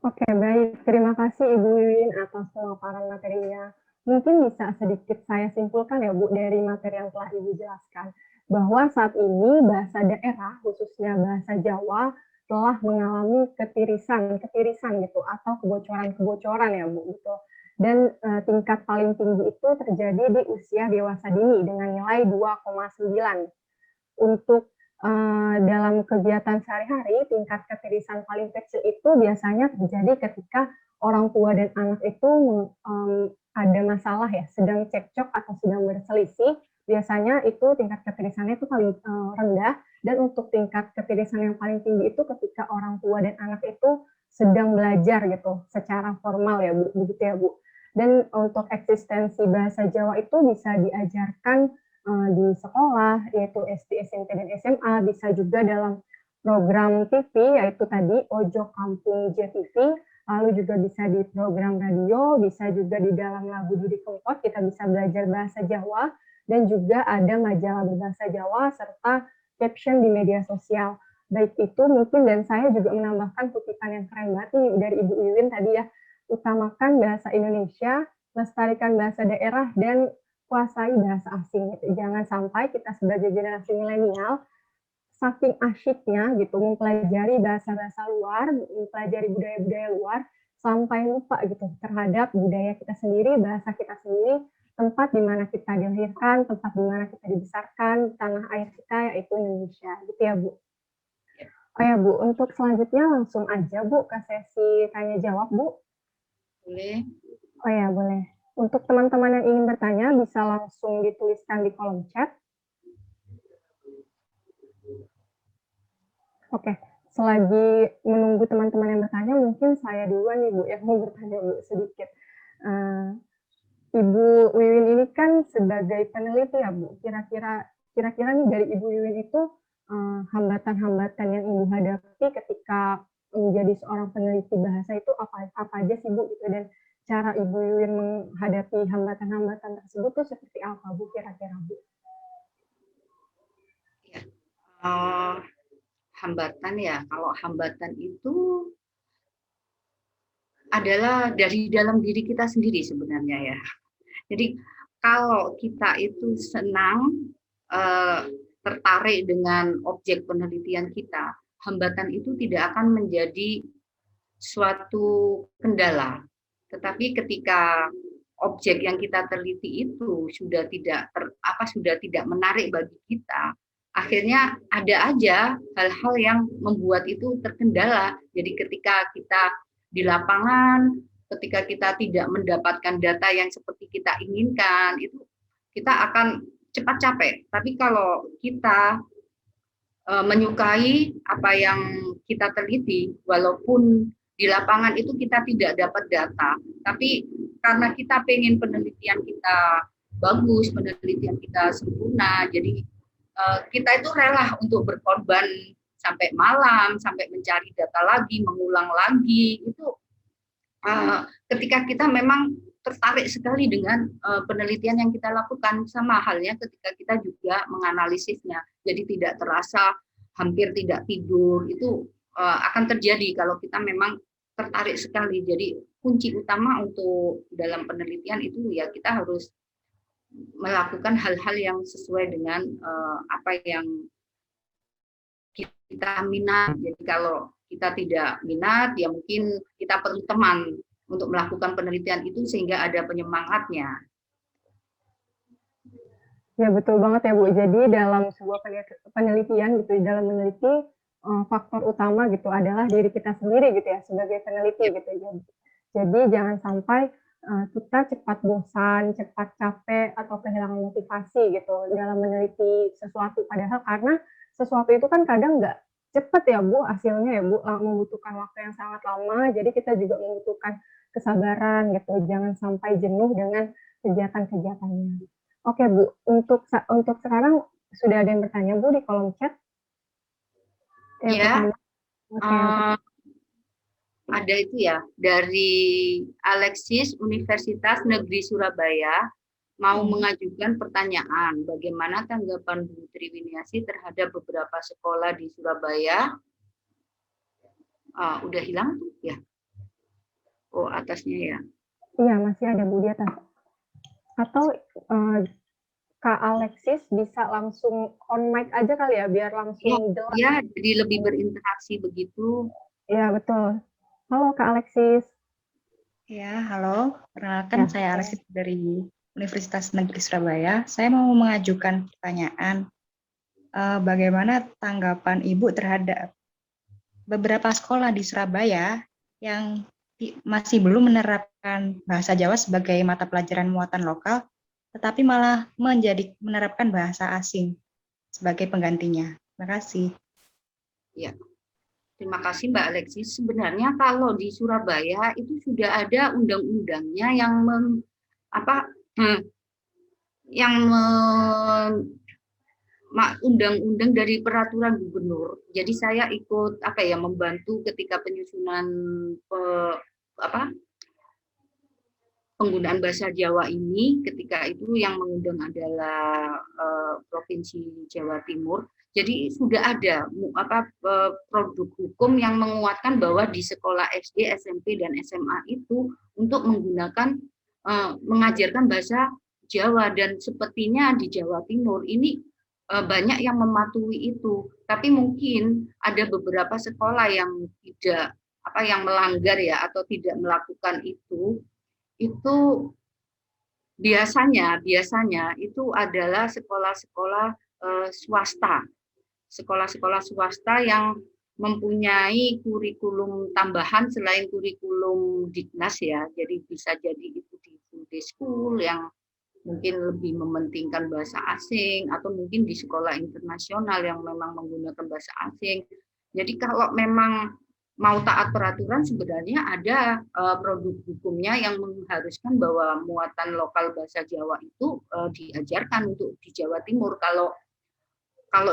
Oke, baik. Terima kasih Ibu Wiwin atas pemaparan materinya. Mungkin bisa sedikit saya simpulkan ya Bu dari materi yang telah Ibu jelaskan, bahwa saat ini bahasa daerah, khususnya bahasa Jawa, telah mengalami ketirisan gitu, atau kebocoran ya Bu, gitu. Dan tingkat paling tinggi itu terjadi di usia dewasa dini dengan nilai 2,9. Untuk dalam kegiatan sehari-hari, tingkat ketirisan paling kecil itu biasanya terjadi ketika orang tua dan anak itu ada masalah ya, sedang cekcok atau sedang berselisih, biasanya itu tingkat ketirisannya itu paling rendah, dan untuk tingkat ketirisan yang paling tinggi itu ketika orang tua dan anak itu sedang belajar gitu, secara formal ya Bu, begitu ya Bu. Dan untuk eksistensi bahasa Jawa itu bisa diajarkan di sekolah, yaitu SD, SMP, dan SMA, bisa juga dalam program TV, yaitu tadi Ojo Kampung JTV, lalu juga bisa di program radio, bisa juga di dalam lagu Didi Kempot, kita bisa belajar bahasa Jawa, dan juga ada majalah berbahasa Jawa, serta caption di media sosial. Baik itu mungkin, dan saya juga menambahkan kutipan yang keren banget nih dari Ibu Wiwin tadi ya, utamakan bahasa Indonesia, lestarikan bahasa daerah, dan kuasai bahasa asing gitu. Jangan sampai kita sebagai generasi milenial saking asyiknya gitu mempelajari bahasa-bahasa luar, mempelajari budaya-budaya luar sampai lupa gitu terhadap budaya kita sendiri, bahasa kita sendiri, tempat di mana kita dilahirkan, tempat di mana kita dibesarkan, tanah air kita yaitu Indonesia. Gitu ya, Bu. Oh ya, Bu, untuk selanjutnya langsung aja, Bu, ke sesi tanya jawab, Bu. Boleh. Oh ya, boleh. Untuk teman-teman yang ingin bertanya bisa langsung dituliskan di kolom chat. Oke, selagi menunggu teman-teman yang bertanya, mungkin saya duluan nih Bu yang mau bertanya Bu sedikit. Ibu Wiwin ini kan sebagai peneliti ya Bu, kira-kira nih dari Ibu Wiwin itu hambatan-hambatan yang Ibu hadapi ketika menjadi seorang peneliti bahasa itu apa aja sih Bu gitu, dan cara Ibu Wiwin menghadapi hambatan-hambatan tersebut tuh seperti apa Bu kira-kira Bu? Hambatan ya, kalau hambatan itu adalah dari dalam diri kita sendiri sebenarnya ya. Jadi kalau kita itu senang, tertarik dengan objek penelitian kita, hambatan itu tidak akan menjadi suatu kendala. Tetapi ketika objek yang kita teliti itu sudah tidak menarik bagi kita, akhirnya ada aja hal-hal yang membuat itu terkendala. Jadi ketika kita di lapangan, ketika kita tidak mendapatkan data yang seperti kita inginkan, itu kita akan cepat capek. Tapi kalau kita menyukai apa yang kita teliti, walaupun di lapangan itu kita tidak dapat data, tapi karena kita pengen penelitian kita bagus, penelitian kita sempurna, jadi kita itu rela untuk berkorban sampai malam, sampai mencari data lagi, mengulang lagi. Itu ketika kita memang tertarik sekali dengan penelitian yang kita lakukan, sama halnya ketika kita juga menganalisisnya. Jadi tidak terasa, hampir tidak tidur, itu akan terjadi kalau kita memang tertarik sekali. Jadi kunci utama untuk dalam penelitian itu ya kita harus melakukan hal-hal yang sesuai dengan apa yang kita minat. Jadi kalau kita tidak minat, ya mungkin kita perlu teman untuk melakukan penelitian itu sehingga ada penyemangatnya. Ya betul banget ya Bu. Jadi dalam sebuah penelitian gitu, dalam meneliti faktor utama gitu adalah diri kita sendiri gitu ya sebagai peneliti gitu. Jadi jangan sampai kita cepat bosan, cepat capek, atau kehilangan motivasi gitu dalam meneliti sesuatu. Padahal karena sesuatu itu kan kadang nggak cepat ya Bu hasilnya ya Bu, membutuhkan waktu yang sangat lama. Jadi kita juga membutuhkan kesabaran gitu. Jangan sampai jenuh dengan kegiatan-kegiatannya. Oke Bu, untuk sekarang sudah ada yang bertanya Bu di kolom chat? Ya. Ada itu ya, dari Alexis Universitas Negeri Surabaya mau mengajukan pertanyaan, bagaimana tanggapan Bu Triwiniasi terhadap beberapa sekolah di Surabaya? Udah hilang tuh ya? Oh, atasnya ya? Iya, masih ada Bu di atas. Atau Kak Alexis bisa langsung on mic aja kali ya, biar langsung jelas. Ya, jadi lebih berinteraksi begitu. Iya, betul. Halo Kak Alexis. Ya, halo. Perkenalkan saya Alexis dari Universitas Negeri Surabaya. Saya mau mengajukan pertanyaan, bagaimana tanggapan Ibu terhadap beberapa sekolah di Surabaya yang masih belum menerapkan bahasa Jawa sebagai mata pelajaran muatan lokal, tetapi malah menerapkan bahasa asing sebagai penggantinya. Terima kasih. Ya. Terima kasih Mbak Alexis. Sebenarnya kalau di Surabaya itu sudah ada undang-undangnya undang-undang dari peraturan gubernur. Jadi saya ikut membantu ketika penyusunan penggunaan bahasa Jawa ini. Ketika itu yang mengundang adalah Provinsi Jawa Timur. Jadi sudah ada produk hukum yang menguatkan bahwa di sekolah SD, SMP, dan SMA itu untuk mengajarkan bahasa Jawa, dan sepertinya di Jawa Timur ini banyak yang mematuhi itu. Tapi mungkin ada beberapa sekolah yang tidak yang melanggar ya atau tidak melakukan itu biasanya itu adalah sekolah-sekolah swasta. Sekolah-sekolah swasta yang mempunyai kurikulum tambahan selain kurikulum Dignas ya. Jadi bisa jadi itu di full day school yang mungkin lebih mementingkan bahasa asing, atau mungkin di sekolah internasional yang memang menggunakan bahasa asing. Jadi kalau memang mau taat peraturan, sebenarnya ada produk hukumnya yang mengharuskan bahwa muatan lokal bahasa Jawa itu diajarkan untuk di Jawa Timur. Kalau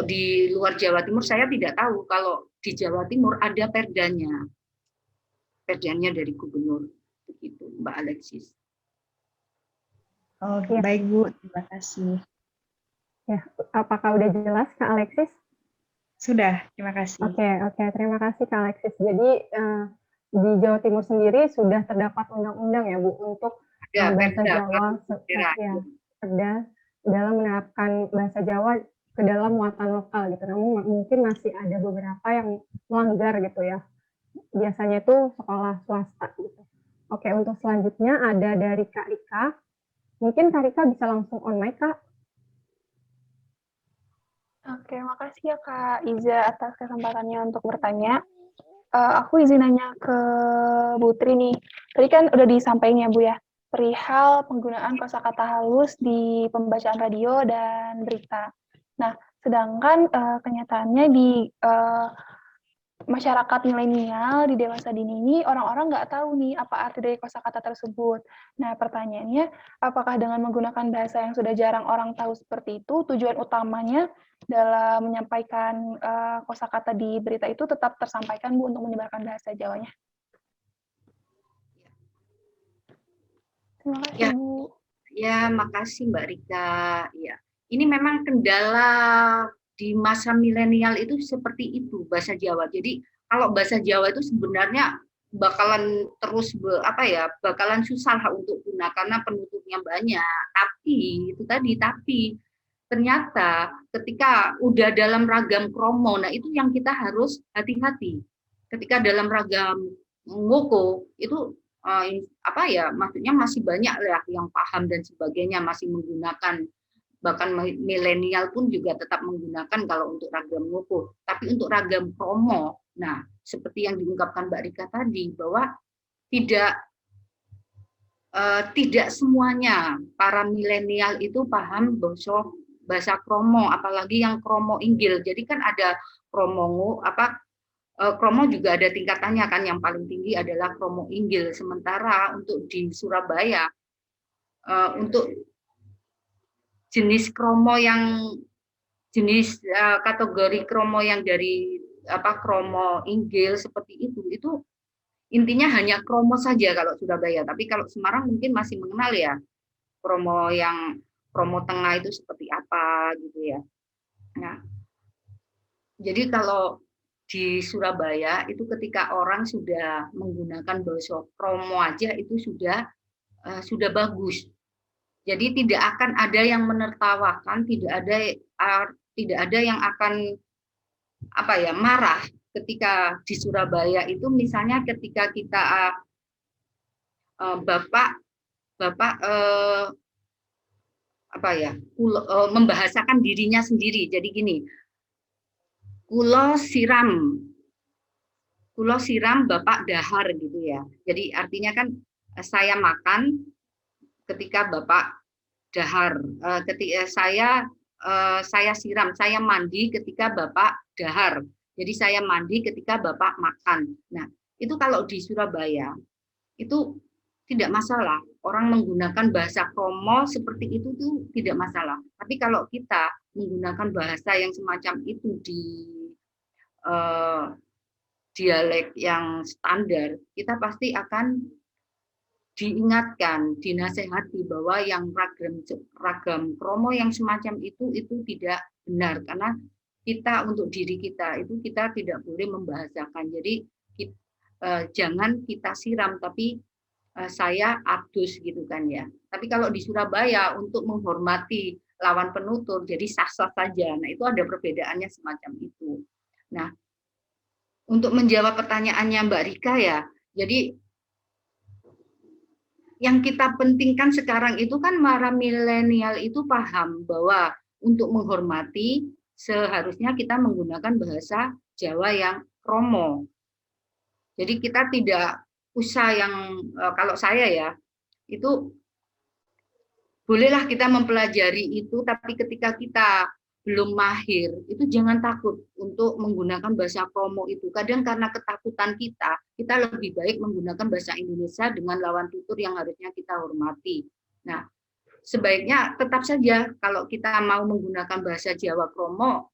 di luar Jawa Timur saya tidak tahu. Kalau di Jawa Timur ada perdanya dari gubernur, begitu Mbak Alexis. Oh, baik Bu, terima kasih. Ya, apakah udah jelas Kak Alexis? Sudah, terima kasih. Oke, terima kasih Kak Alexis. Jadi di Jawa Timur sendiri sudah terdapat undang-undang ya Bu untuk bahasa Jawa, perda dalam menerapkan bahasa Jawa ke dalam muatan lokal gitu. Namun mungkin masih ada beberapa yang melanggar gitu ya. Biasanya itu sekolah swasta gitu. Oke, untuk selanjutnya ada dari Kak Rika. Mungkin Kak Rika bisa langsung on mic, Kak. Oke, makasih ya Kak Iza atas kesempatannya untuk bertanya. Aku izin nanya ke Bu Tri nih. Tadi kan udah disampaikan ya Bu ya, perihal penggunaan kosakata halus di pembacaan radio dan berita. Nah, sedangkan kenyataannya di masyarakat milenial di dewasa dini ini orang-orang nggak tahu nih apa arti dari kosakata tersebut. Nah, pertanyaannya, apakah dengan menggunakan bahasa yang sudah jarang orang tahu seperti itu, tujuan utamanya dalam menyampaikan kosakata di berita itu tetap tersampaikan Bu untuk menyebarkan bahasa Jawanya? Terima kasih Ya. Bu. Ya, makasih Mbak Rika. Ya, ini memang kendala di masa milenial itu seperti itu bahasa Jawa. Jadi kalau bahasa Jawa itu sebenarnya bakalan terus bakalan susah untuk guna karena penutupnya banyak. Tapi ternyata ketika udah dalam ragam kromo, nah itu yang kita harus hati-hati. Ketika dalam ragam ngoko itu maksudnya masih banyak ya yang paham dan sebagainya, masih menggunakan, bahkan milenial pun juga tetap menggunakan kalau untuk ragam ngoko. Tapi untuk ragam kromo, nah seperti yang diungkapkan Mbak Rika tadi bahwa tidak semuanya para milenial itu paham bahasa kromo, apalagi yang kromo inggil. Jadi kan ada kromo kromo juga ada tingkatannya kan, yang paling tinggi adalah kromo inggil. Sementara untuk di Surabaya untuk jenis kromo kategori kromo yang dari kromo inggil seperti itu intinya hanya kromo saja kalau Surabaya. Tapi kalau Semarang mungkin masih mengenal ya kromo tengah itu seperti apa gitu ya. Nah, jadi kalau di Surabaya itu ketika orang sudah menggunakan bahasa kromo aja itu sudah bagus. Jadi tidak akan ada yang menertawakan, tidak ada yang akan marah ketika di Surabaya itu misalnya ketika kita membahasakan dirinya sendiri. Jadi gini, kulo siram Bapak dahar gitu ya. Jadi artinya kan saya makan ketika Bapak dahar. Ketika saya siram, saya mandi ketika Bapak dahar. Jadi saya mandi ketika Bapak makan. Nah, itu kalau di Surabaya itu tidak masalah. Orang menggunakan bahasa kromo seperti itu tuh tidak masalah. Tapi kalau kita menggunakan bahasa yang semacam itu di dialek yang standar, kita pasti akan diingatkan, dinasehati bahwa yang ragam kromo yang semacam itu tidak benar, karena kita untuk diri kita itu kita tidak boleh membahasakan. Jadi jangan kita siram, tapi saya adus gitu kan ya. Tapi kalau di Surabaya untuk menghormati lawan penutur jadi sah-sah saja. Nah, itu ada perbedaannya semacam itu. Nah, untuk menjawab pertanyaannya Mbak Rika ya, jadi yang kita pentingkan sekarang itu kan para milenial itu paham bahwa untuk menghormati seharusnya kita menggunakan bahasa Jawa yang kromo. Jadi kita tidak usah yang kalau saya ya itu bolehlah kita mempelajari itu, tapi ketika kita belum mahir itu jangan takut untuk menggunakan bahasa kromo itu. Kadang karena ketakutan kita lebih baik menggunakan bahasa Indonesia dengan lawan tutur yang harusnya kita hormati. Nah, sebaiknya tetap saja kalau kita mau menggunakan bahasa Jawa kromo,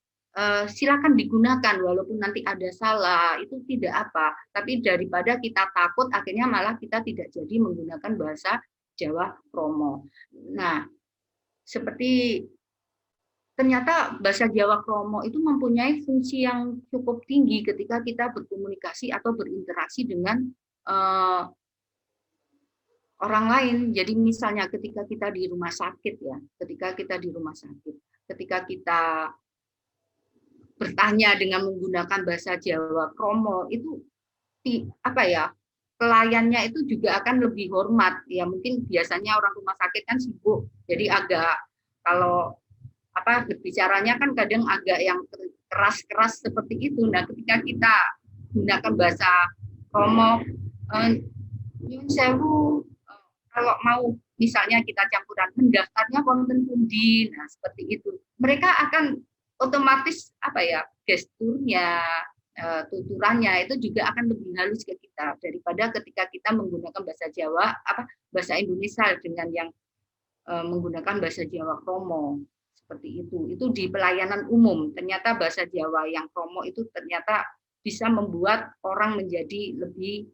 silakan digunakan walaupun nanti ada salah, itu tidak apa. Tapi daripada kita takut akhirnya malah kita tidak jadi menggunakan bahasa Jawa kromo. Nah, seperti ternyata bahasa Jawa kromo itu mempunyai fungsi yang cukup tinggi ketika kita berkomunikasi atau berinteraksi dengan orang lain. Jadi misalnya ketika kita di rumah sakit ya, ketika kita bertanya dengan menggunakan bahasa Jawa kromo itu pelayannya itu juga akan lebih hormat ya. Mungkin biasanya orang rumah sakit kan sibuk, jadi agak kalau berbicaranya kan kadang agak yang keras-keras seperti itu. Nah, ketika kita gunakan bahasa kromo, nyun sewu, kalau mau misalnya kita campuran mendaftarnya konten pundi, nah seperti itu. Mereka akan otomatis gesturnya, tuturannya itu juga akan lebih halus ke kita daripada ketika kita menggunakan bahasa Jawa, bahasa Indonesia dengan yang menggunakan bahasa Jawa kromo. Seperti itu di pelayanan umum ternyata bahasa Jawa yang kromo itu ternyata bisa membuat orang menjadi lebih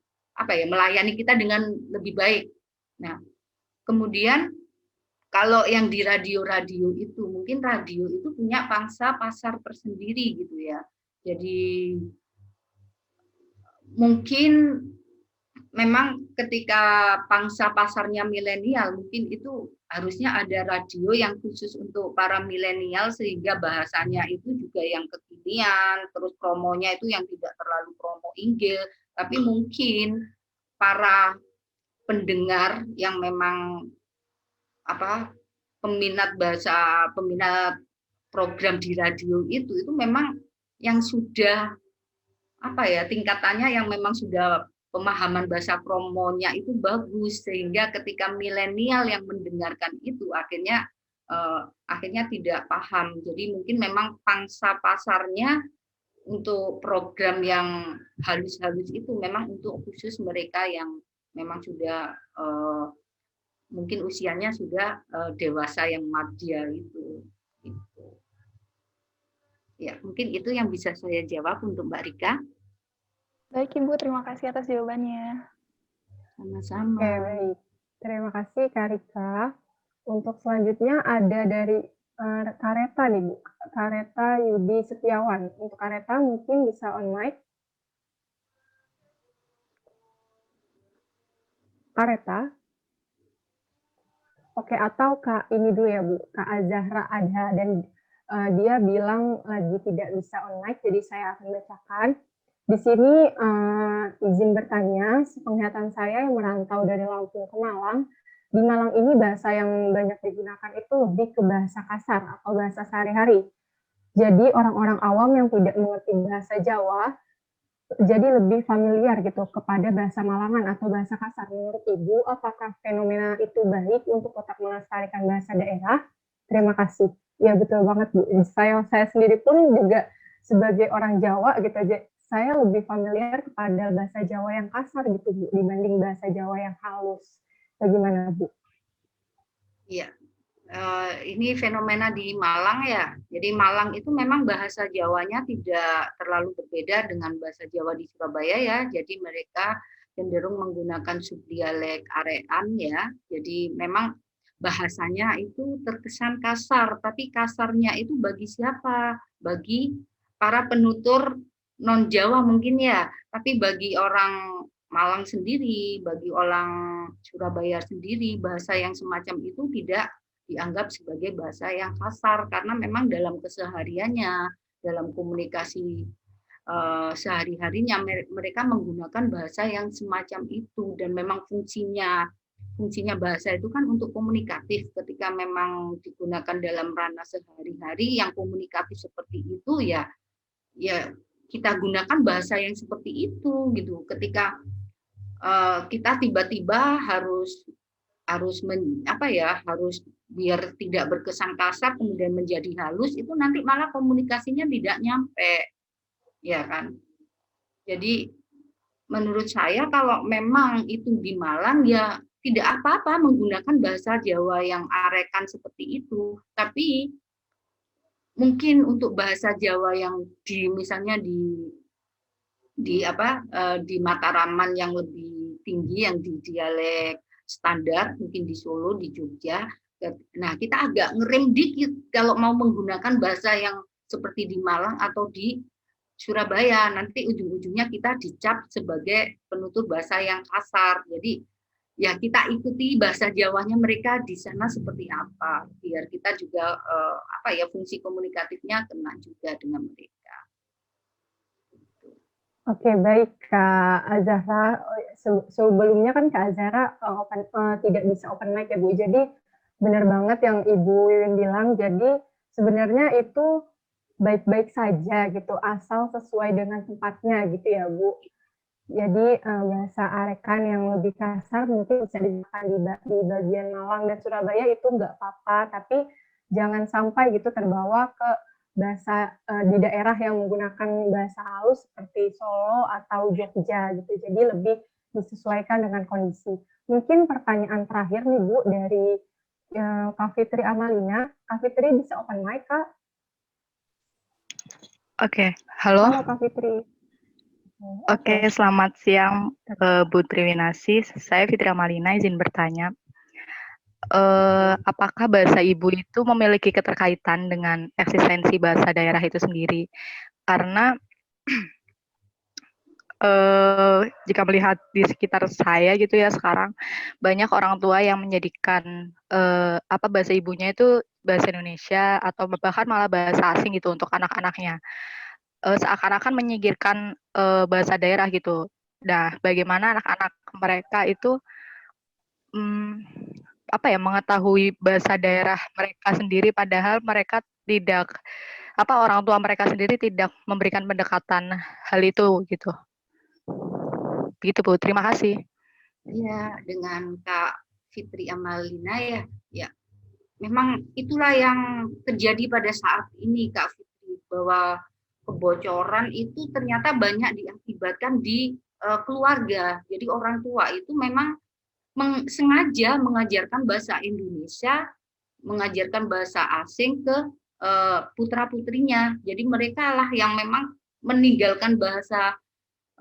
melayani kita dengan lebih baik. Nah, kemudian kalau yang di radio itu mungkin radio itu punya pangsa pasar tersendiri gitu ya. Jadi mungkin memang ketika pangsa pasarnya milenial mungkin itu harusnya ada radio yang khusus untuk para milenial sehingga bahasanya itu juga yang kekinian, terus promonya itu yang tidak terlalu promo inggil, tapi mungkin para pendengar yang memang peminat program di radio itu memang yang sudah tingkatannya yang memang sudah pemahaman bahasa kromonya itu bagus sehingga ketika milenial yang mendengarkan itu akhirnya tidak paham. Jadi mungkin memang pangsa pasarnya untuk program yang halus-halus itu memang untuk khusus mereka yang memang sudah mungkin usianya sudah dewasa yang madya itu. Ya, mungkin itu yang bisa saya jawab untuk Mbak Rika. Baik Ibu, terima kasih atas jawabannya. Sama-sama. Oke, baik. Terima kasih Kak Rika. Untuk selanjutnya ada dari Kareta nih Bu, Kareta Yudi Setiawan. Untuk Kareta mungkin bisa on mic. Kareta. Oke, atau Kak ini dulu ya Bu, Kak Azahra Adha dan dia bilang lagi tidak bisa on mic, jadi saya akan bacakan. Di sini izin bertanya, sepenglihatan saya yang merantau dari Lampung ke Malang, di Malang ini bahasa yang banyak digunakan itu lebih ke bahasa kasar atau bahasa sehari-hari. Jadi orang-orang awam yang tidak mengerti bahasa Jawa, jadi lebih familiar gitu kepada bahasa Malangan atau bahasa kasar. Menurut Ibu, apakah fenomena itu baik untuk tetap melestarikan bahasa daerah? Terima kasih. Ya betul banget Bu. Saya sendiri pun juga sebagai orang Jawa gitu aja. Saya lebih familiar kepada bahasa Jawa yang kasar gitu Bu, dibanding bahasa Jawa yang halus. Bagaimana Bu? Iya, ini fenomena di Malang ya. Jadi Malang itu memang bahasa Jawanya tidak terlalu berbeda dengan bahasa Jawa di Surabaya ya. Jadi mereka cenderung menggunakan subdialek arean ya. Jadi memang bahasanya itu terkesan kasar, tapi kasarnya itu bagi siapa? Bagi para penutur non Jawa mungkin ya, tapi bagi orang Malang sendiri, bagi orang Surabaya sendiri, bahasa yang semacam itu tidak dianggap sebagai bahasa yang kasar karena memang dalam kesehariannya, dalam komunikasi sehari-harinya mereka menggunakan bahasa yang semacam itu dan memang fungsinya bahasa itu kan untuk komunikatif. Ketika memang digunakan dalam ranah sehari-hari yang komunikatif seperti itu ya kita gunakan bahasa yang seperti itu gitu. Ketika kita tiba-tiba harus biar tidak berkesan kasar kemudian menjadi halus, itu nanti malah komunikasinya tidak nyampe, ya kan. Jadi menurut saya kalau memang itu di Malang ya tidak apa-apa menggunakan bahasa Jawa yang arekan seperti itu, tapi mungkin untuk bahasa Jawa yang misalnya di Mataraman yang lebih tinggi, yang di dialek standar, mungkin di Solo, di Jogja. Nah, kita agak ngerem dikit kalau mau menggunakan bahasa yang seperti di Malang atau di Surabaya. Nanti ujung-ujungnya kita dicap sebagai penutur bahasa yang kasar. Jadi ya kita ikuti bahasa Jawanya mereka di sana seperti apa, biar kita juga fungsi komunikatifnya kena juga dengan mereka. Oke, baik Kak Azahra. Sebelumnya kan Kak Azahra tidak bisa open mic ya Bu. Jadi benar banget yang Ibu Wiwin bilang. Jadi sebenarnya itu baik-baik saja gitu, asal sesuai dengan tempatnya gitu ya Bu. Jadi bahasa arekan yang lebih kasar mungkin bisa digunakan di bagian Malang dan Surabaya itu nggak apa-apa, tapi jangan sampai gitu terbawa ke bahasa di daerah yang menggunakan bahasa halus seperti Solo atau Jogja gitu. Jadi lebih disesuaikan dengan kondisi. Mungkin pertanyaan terakhir nih Bu dari Kak Fitri Amalina. Kak Fitri bisa open mic, Kak? Oke, halo. Halo Kak Fitri. Oke, selamat siang Bu Triwinasi. Saya Fitri Amalina, izin bertanya. Apakah bahasa ibu itu memiliki keterkaitan dengan eksistensi bahasa daerah itu sendiri? Karena jika melihat di sekitar saya gitu ya sekarang, banyak orang tua yang menjadikan bahasa ibunya itu bahasa Indonesia atau bahkan malah bahasa asing gitu untuk anak-anaknya. Seakan-akan menyingkirkan bahasa daerah gitu. Nah, bagaimana anak-anak mereka itu mengetahui bahasa daerah mereka sendiri, padahal mereka tidak orang tua mereka sendiri tidak memberikan pendekatan hal itu gitu. Begitu Bu, terima kasih. Ya, dengan Kak Fitri Amalina ya memang itulah yang terjadi pada saat ini Kak Fitri, bahwa kebocoran itu ternyata banyak diakibatkan di keluarga. Jadi orang tua itu memang sengaja mengajarkan bahasa Indonesia, mengajarkan bahasa asing ke putra-putrinya. Jadi mereka lah yang memang meninggalkan bahasa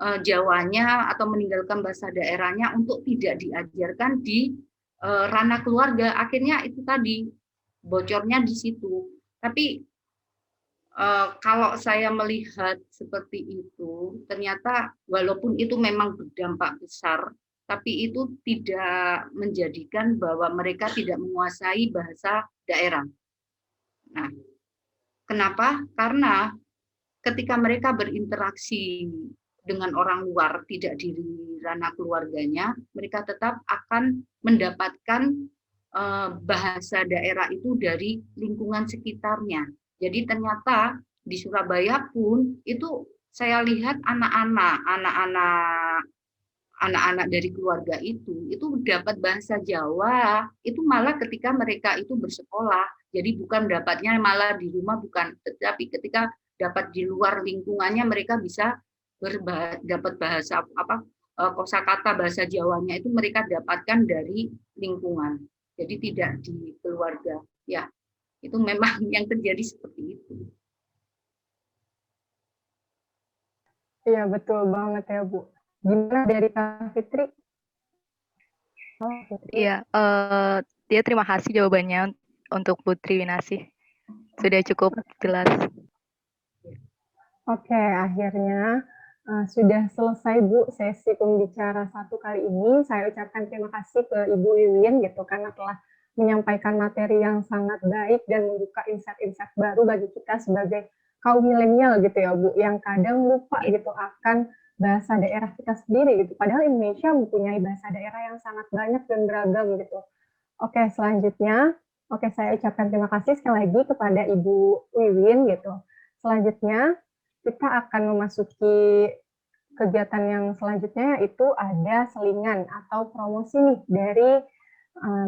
Jawanya atau meninggalkan bahasa daerahnya untuk tidak diajarkan di ranah keluarga. Akhirnya itu tadi bocornya di situ. Tapi kalau saya melihat seperti itu, ternyata walaupun itu memang berdampak besar, tapi itu tidak menjadikan bahwa mereka tidak menguasai bahasa daerah. Nah, kenapa? Karena ketika mereka berinteraksi dengan orang luar, tidak di ranah keluarganya, mereka tetap akan mendapatkan bahasa daerah itu dari lingkungan sekitarnya. Jadi ternyata di Surabaya pun itu saya lihat anak-anak dari keluarga itu dapat bahasa Jawa itu malah ketika mereka itu bersekolah. Jadi bukan dapatnya malah di rumah, bukan, tetapi ketika dapat di luar lingkungannya mereka bisa dapat bahasa kosakata bahasa Jawanya itu mereka dapatkan dari lingkungan. Jadi tidak di keluarga. Ya, itu memang yang terjadi seperti itu. Iya, betul banget ya, Bu. Gimana dari Kak Fitri? Iya, terima kasih jawabannya untuk Putri Winasih. Sudah cukup jelas. Oke, akhirnya sudah selesai Bu sesi pembicara 1 kali ini. Saya ucapkan terima kasih ke Ibu Wiwin gitu karena telah menyampaikan materi yang sangat baik dan membuka insight-insight baru bagi kita sebagai kaum milenial gitu ya Bu, yang kadang lupa gitu akan bahasa daerah kita sendiri gitu. Padahal Indonesia mempunyai bahasa daerah yang sangat banyak dan beragam gitu. Oke, selanjutnya, saya ucapkan terima kasih sekali lagi kepada Ibu Wiwin gitu. Selanjutnya, kita akan memasuki kegiatan yang selanjutnya, yaitu ada selingan atau promosi nih dari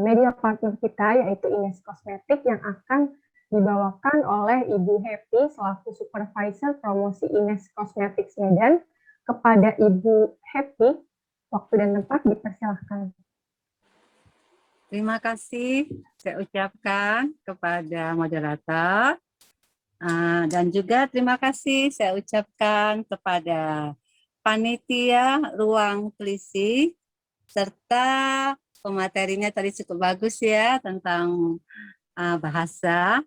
media partner kita, yaitu Ines Kosmetik, yang akan dibawakan oleh Ibu Happy selaku Supervisor Promosi Ines Kosmetik Medan. Kepada Ibu Happy, waktu dan tempat dipersilahkan. Terima kasih saya ucapkan kepada moderator dan juga terima kasih saya ucapkan kepada panitia Ruang Telisi serta pematerinya tadi cukup bagus ya tentang bahasa.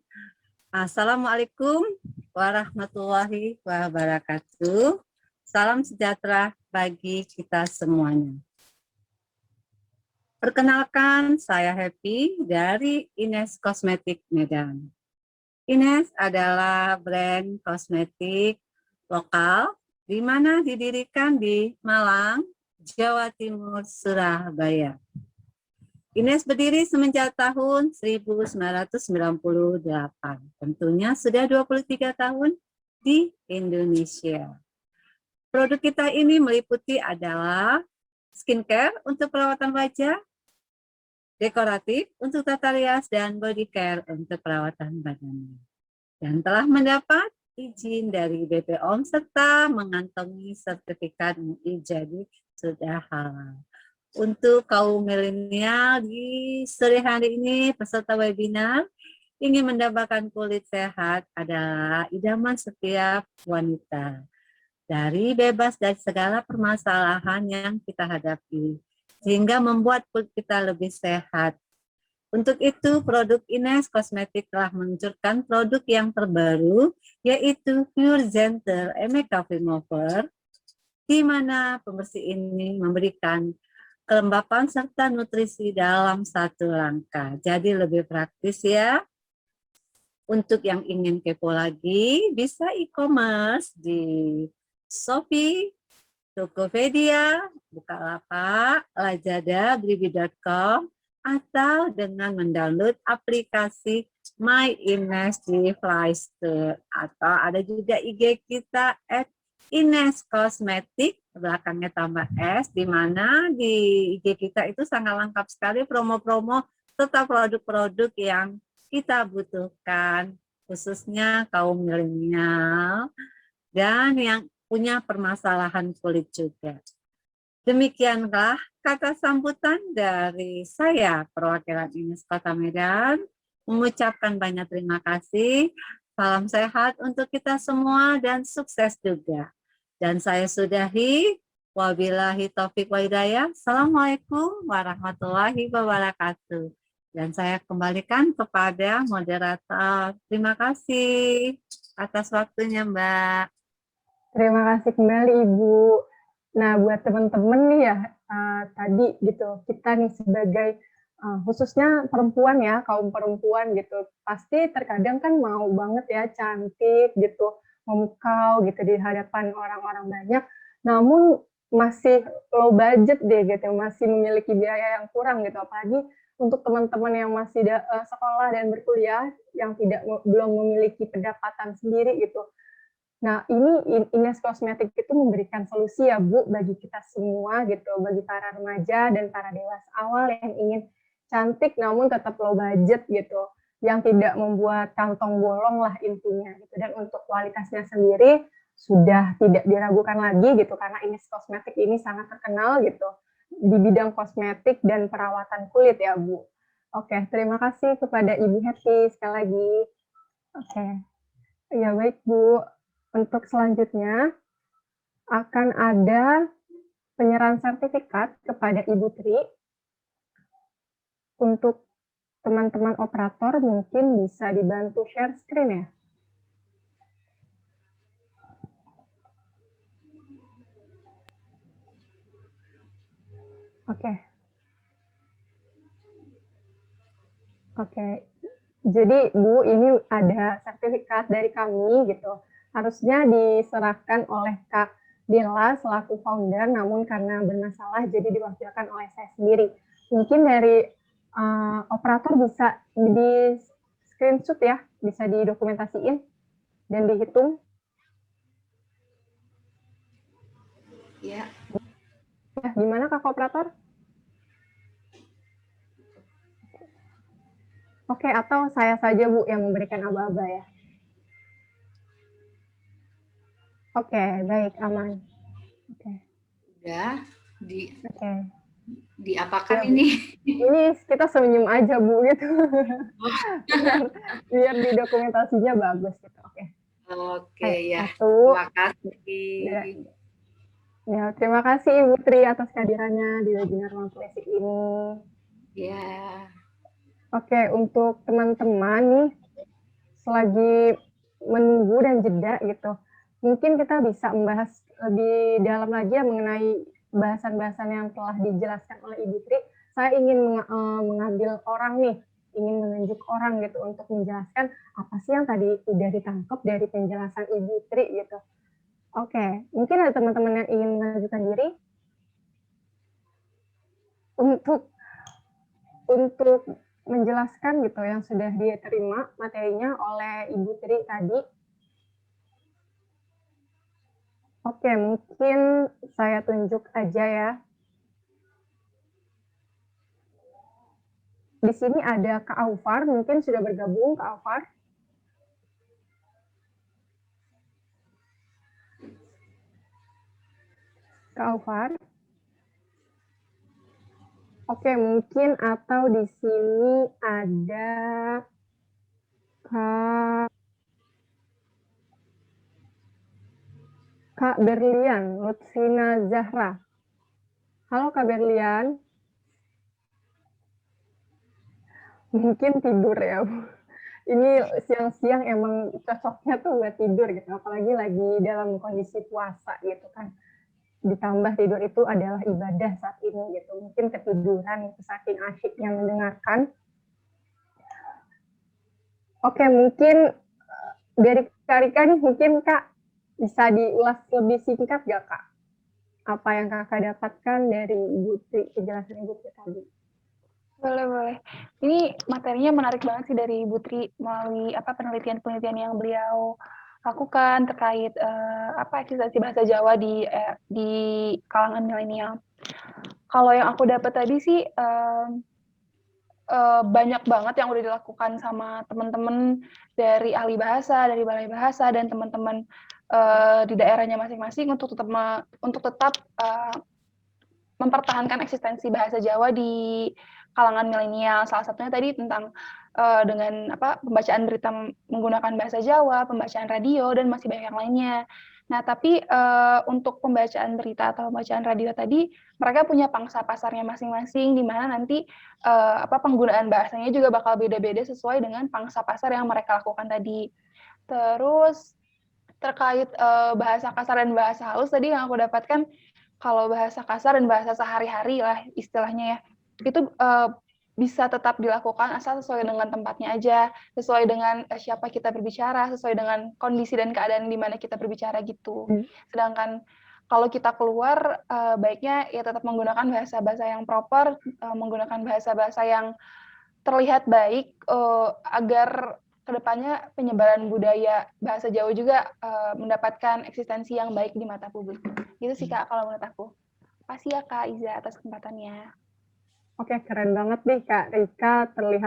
Assalamualaikum warahmatullahi wabarakatuh. Salam sejahtera bagi kita semuanya. Perkenalkan, saya Happy dari Ines Kosmetik Medan. Ines adalah brand kosmetik lokal di mana didirikan di Malang, Jawa Timur, Surabaya. Ines berdiri semenjak tahun 1998. Tentunya sudah 23 tahun di Indonesia. Produk kita ini meliputi adalah skincare untuk perawatan wajah, dekoratif untuk tata rias, dan body care untuk perawatan badan. Dan telah mendapat izin dari BPOM serta mengantongi sertifikat MUI, jadi sudah halal. Untuk kaum milenial di sore hari ini, peserta webinar ingin mendapatkan kulit sehat adalah idaman setiap wanita. Dari bebas dari segala permasalahan yang kita hadapi, sehingga membuat kulit kita lebih sehat. Untuk itu, produk Ines Kosmetik telah meluncurkan produk yang terbaru, yaitu Pure Gentle Makeup Remover, di mana pembersih ini memberikan kelembapan serta nutrisi dalam satu langkah. Jadi lebih praktis ya. Untuk yang ingin kepo lagi, bisa e-commerce di Shopee, Tokopedia, Bukalapak, Lazada, Blibli.com, atau dengan mendownload aplikasi My Ines di Play Store. Atau ada juga IG kita @Ines Kosmetik, belakangnya tambah S, di mana di IG kita itu sangat lengkap sekali promo-promo serta produk-produk yang kita butuhkan, khususnya kaum milenial dan yang punya permasalahan kulit juga. Demikianlah kata sambutan dari saya, perwakilan Ines Kota Medan, mengucapkan banyak terima kasih, salam sehat untuk kita semua dan sukses juga. Dan saya sudahi, wabillahi taufiq wa hidayah. Assalamualaikum warahmatullahi wabarakatuh. Dan saya kembalikan kepada moderator. Terima kasih atas waktunya, Mbak. Terima kasih kembali Ibu. Nah, buat teman-teman nih ya, tadi gitu, kita nih sebagai khususnya perempuan ya, kaum perempuan gitu, pasti terkadang kan mau banget ya cantik gitu, memukau gitu di hadapan orang-orang banyak, namun masih low budget deh gitu, masih memiliki biaya yang kurang gitu, apalagi untuk teman-teman yang masih sekolah dan berkuliah, yang belum memiliki pendapatan sendiri gitu. Nah, ini Ines Kosmetik itu memberikan solusi ya Bu, bagi kita semua gitu, bagi para remaja dan para dewasa awal yang ingin cantik namun tetap low budget gitu, yang tidak membuat kantong bolong lah intinya gitu. Dan untuk kualitasnya sendiri sudah tidak diragukan lagi gitu, karena Ines Kosmetik ini sangat terkenal gitu di bidang kosmetik dan perawatan kulit ya Bu. Oke, terima kasih kepada Ibu Happy sekali lagi. Oke, ya baik Bu. Untuk selanjutnya akan ada penyerahan sertifikat kepada Ibu Tri. Untuk teman-teman operator mungkin bisa dibantu share screen ya. Oke. Oke. Jadi Bu, ini ada sertifikat dari kami gitu. Harusnya diserahkan oleh Kak Dela selaku founder, namun karena bermasalah jadi diwakilkan oleh saya sendiri. Mungkin dari operator bisa di screenshot ya, bisa didokumentasiin dan dihitung. Ya. Ya, gimana Kak operator? Oke, atau saya saja Bu yang memberikan aba-aba ya. Oke, baik, aman. Oke. Udah Oke. diapakan Ya, Bu. ini? Ini kita senyum aja Bu gitu. biar di dokumentasinya bagus gitu. Oke. Oke ya. Satu. Terima kasih. Ya, terima kasih Ibu Tri atas kehadirannya di webinar Ruang Klasik ini. Ya. Oke, untuk teman-teman nih, selagi menunggu dan jeda gitu, mungkin kita bisa membahas lebih dalam lagi ya mengenai bahasan-bahasan yang telah dijelaskan oleh Ibu Tri. Saya ingin mengambil orang nih, ingin menunjuk orang gitu untuk menjelaskan apa sih yang tadi udah ditangkap dari penjelasan Ibu Tri gitu. Oke, mungkin ada teman-teman yang ingin mengajukan diri untuk menjelaskan gitu yang sudah diterima materinya oleh Ibu Tri tadi. Oke, mungkin saya tunjuk aja ya. Di sini ada Kak Aufar, mungkin sudah bergabung Kak Aufar. Kak Aufar. Oke, mungkin atau di sini ada Kak Berlian, Lutfina Zahra. Halo Kak Berlian. Mungkin tidur ya Bu. Ini siang-siang emang cocoknya tuh buat tidur gitu, apalagi lagi dalam kondisi puasa gitu kan. Ditambah tidur itu adalah ibadah saat ini gitu. Mungkin ketiduran itu saking asyiknya mendengarkan. Oke, mungkin dari Kak Rika nih, mungkin Kak bisa diulas lebih singkat gak Kak? Apa yang Kakak dapatkan dari Ibu Tri, penjelasan Ibu Tri tadi? Boleh. Ini materinya menarik banget sih dari Ibu Tri melalui penelitian-penelitian yang beliau lakukan terkait eksistensi bahasa Jawa di kalangan milenial. Kalau yang aku dapat tadi sih banyak banget yang udah dilakukan sama teman-teman dari ahli bahasa, dari balai bahasa dan teman-teman di daerahnya masing-masing untuk tetap mempertahankan eksistensi bahasa Jawa di kalangan milenial. Salah satunya tadi tentang dengan pembacaan berita menggunakan bahasa Jawa, pembacaan radio dan masih banyak yang lainnya. Nah, tapi untuk pembacaan berita atau pembacaan radio tadi, mereka punya pangsa pasarnya masing-masing, di mana nanti penggunaan bahasanya juga bakal beda-beda sesuai dengan pangsa pasar yang mereka lakukan tadi. Terus terkait bahasa kasar dan bahasa halus tadi yang aku dapatkan, kalau bahasa kasar dan bahasa sehari-hari lah istilahnya ya, itu bisa tetap dilakukan asal sesuai dengan tempatnya aja, sesuai dengan siapa kita berbicara, sesuai dengan kondisi dan keadaan di mana kita berbicara gitu. Sedangkan kalau kita keluar, baiknya ya tetap menggunakan bahasa-bahasa yang proper, menggunakan bahasa-bahasa yang terlihat baik, agar kedepannya penyebaran budaya bahasa Jawa juga mendapatkan eksistensi yang baik di mata publik. Gitu sih Kak, kalau menurut aku. Makasih ya Kak Iza atas kesempatannya. Oke, keren banget nih Kak Rika, terlihat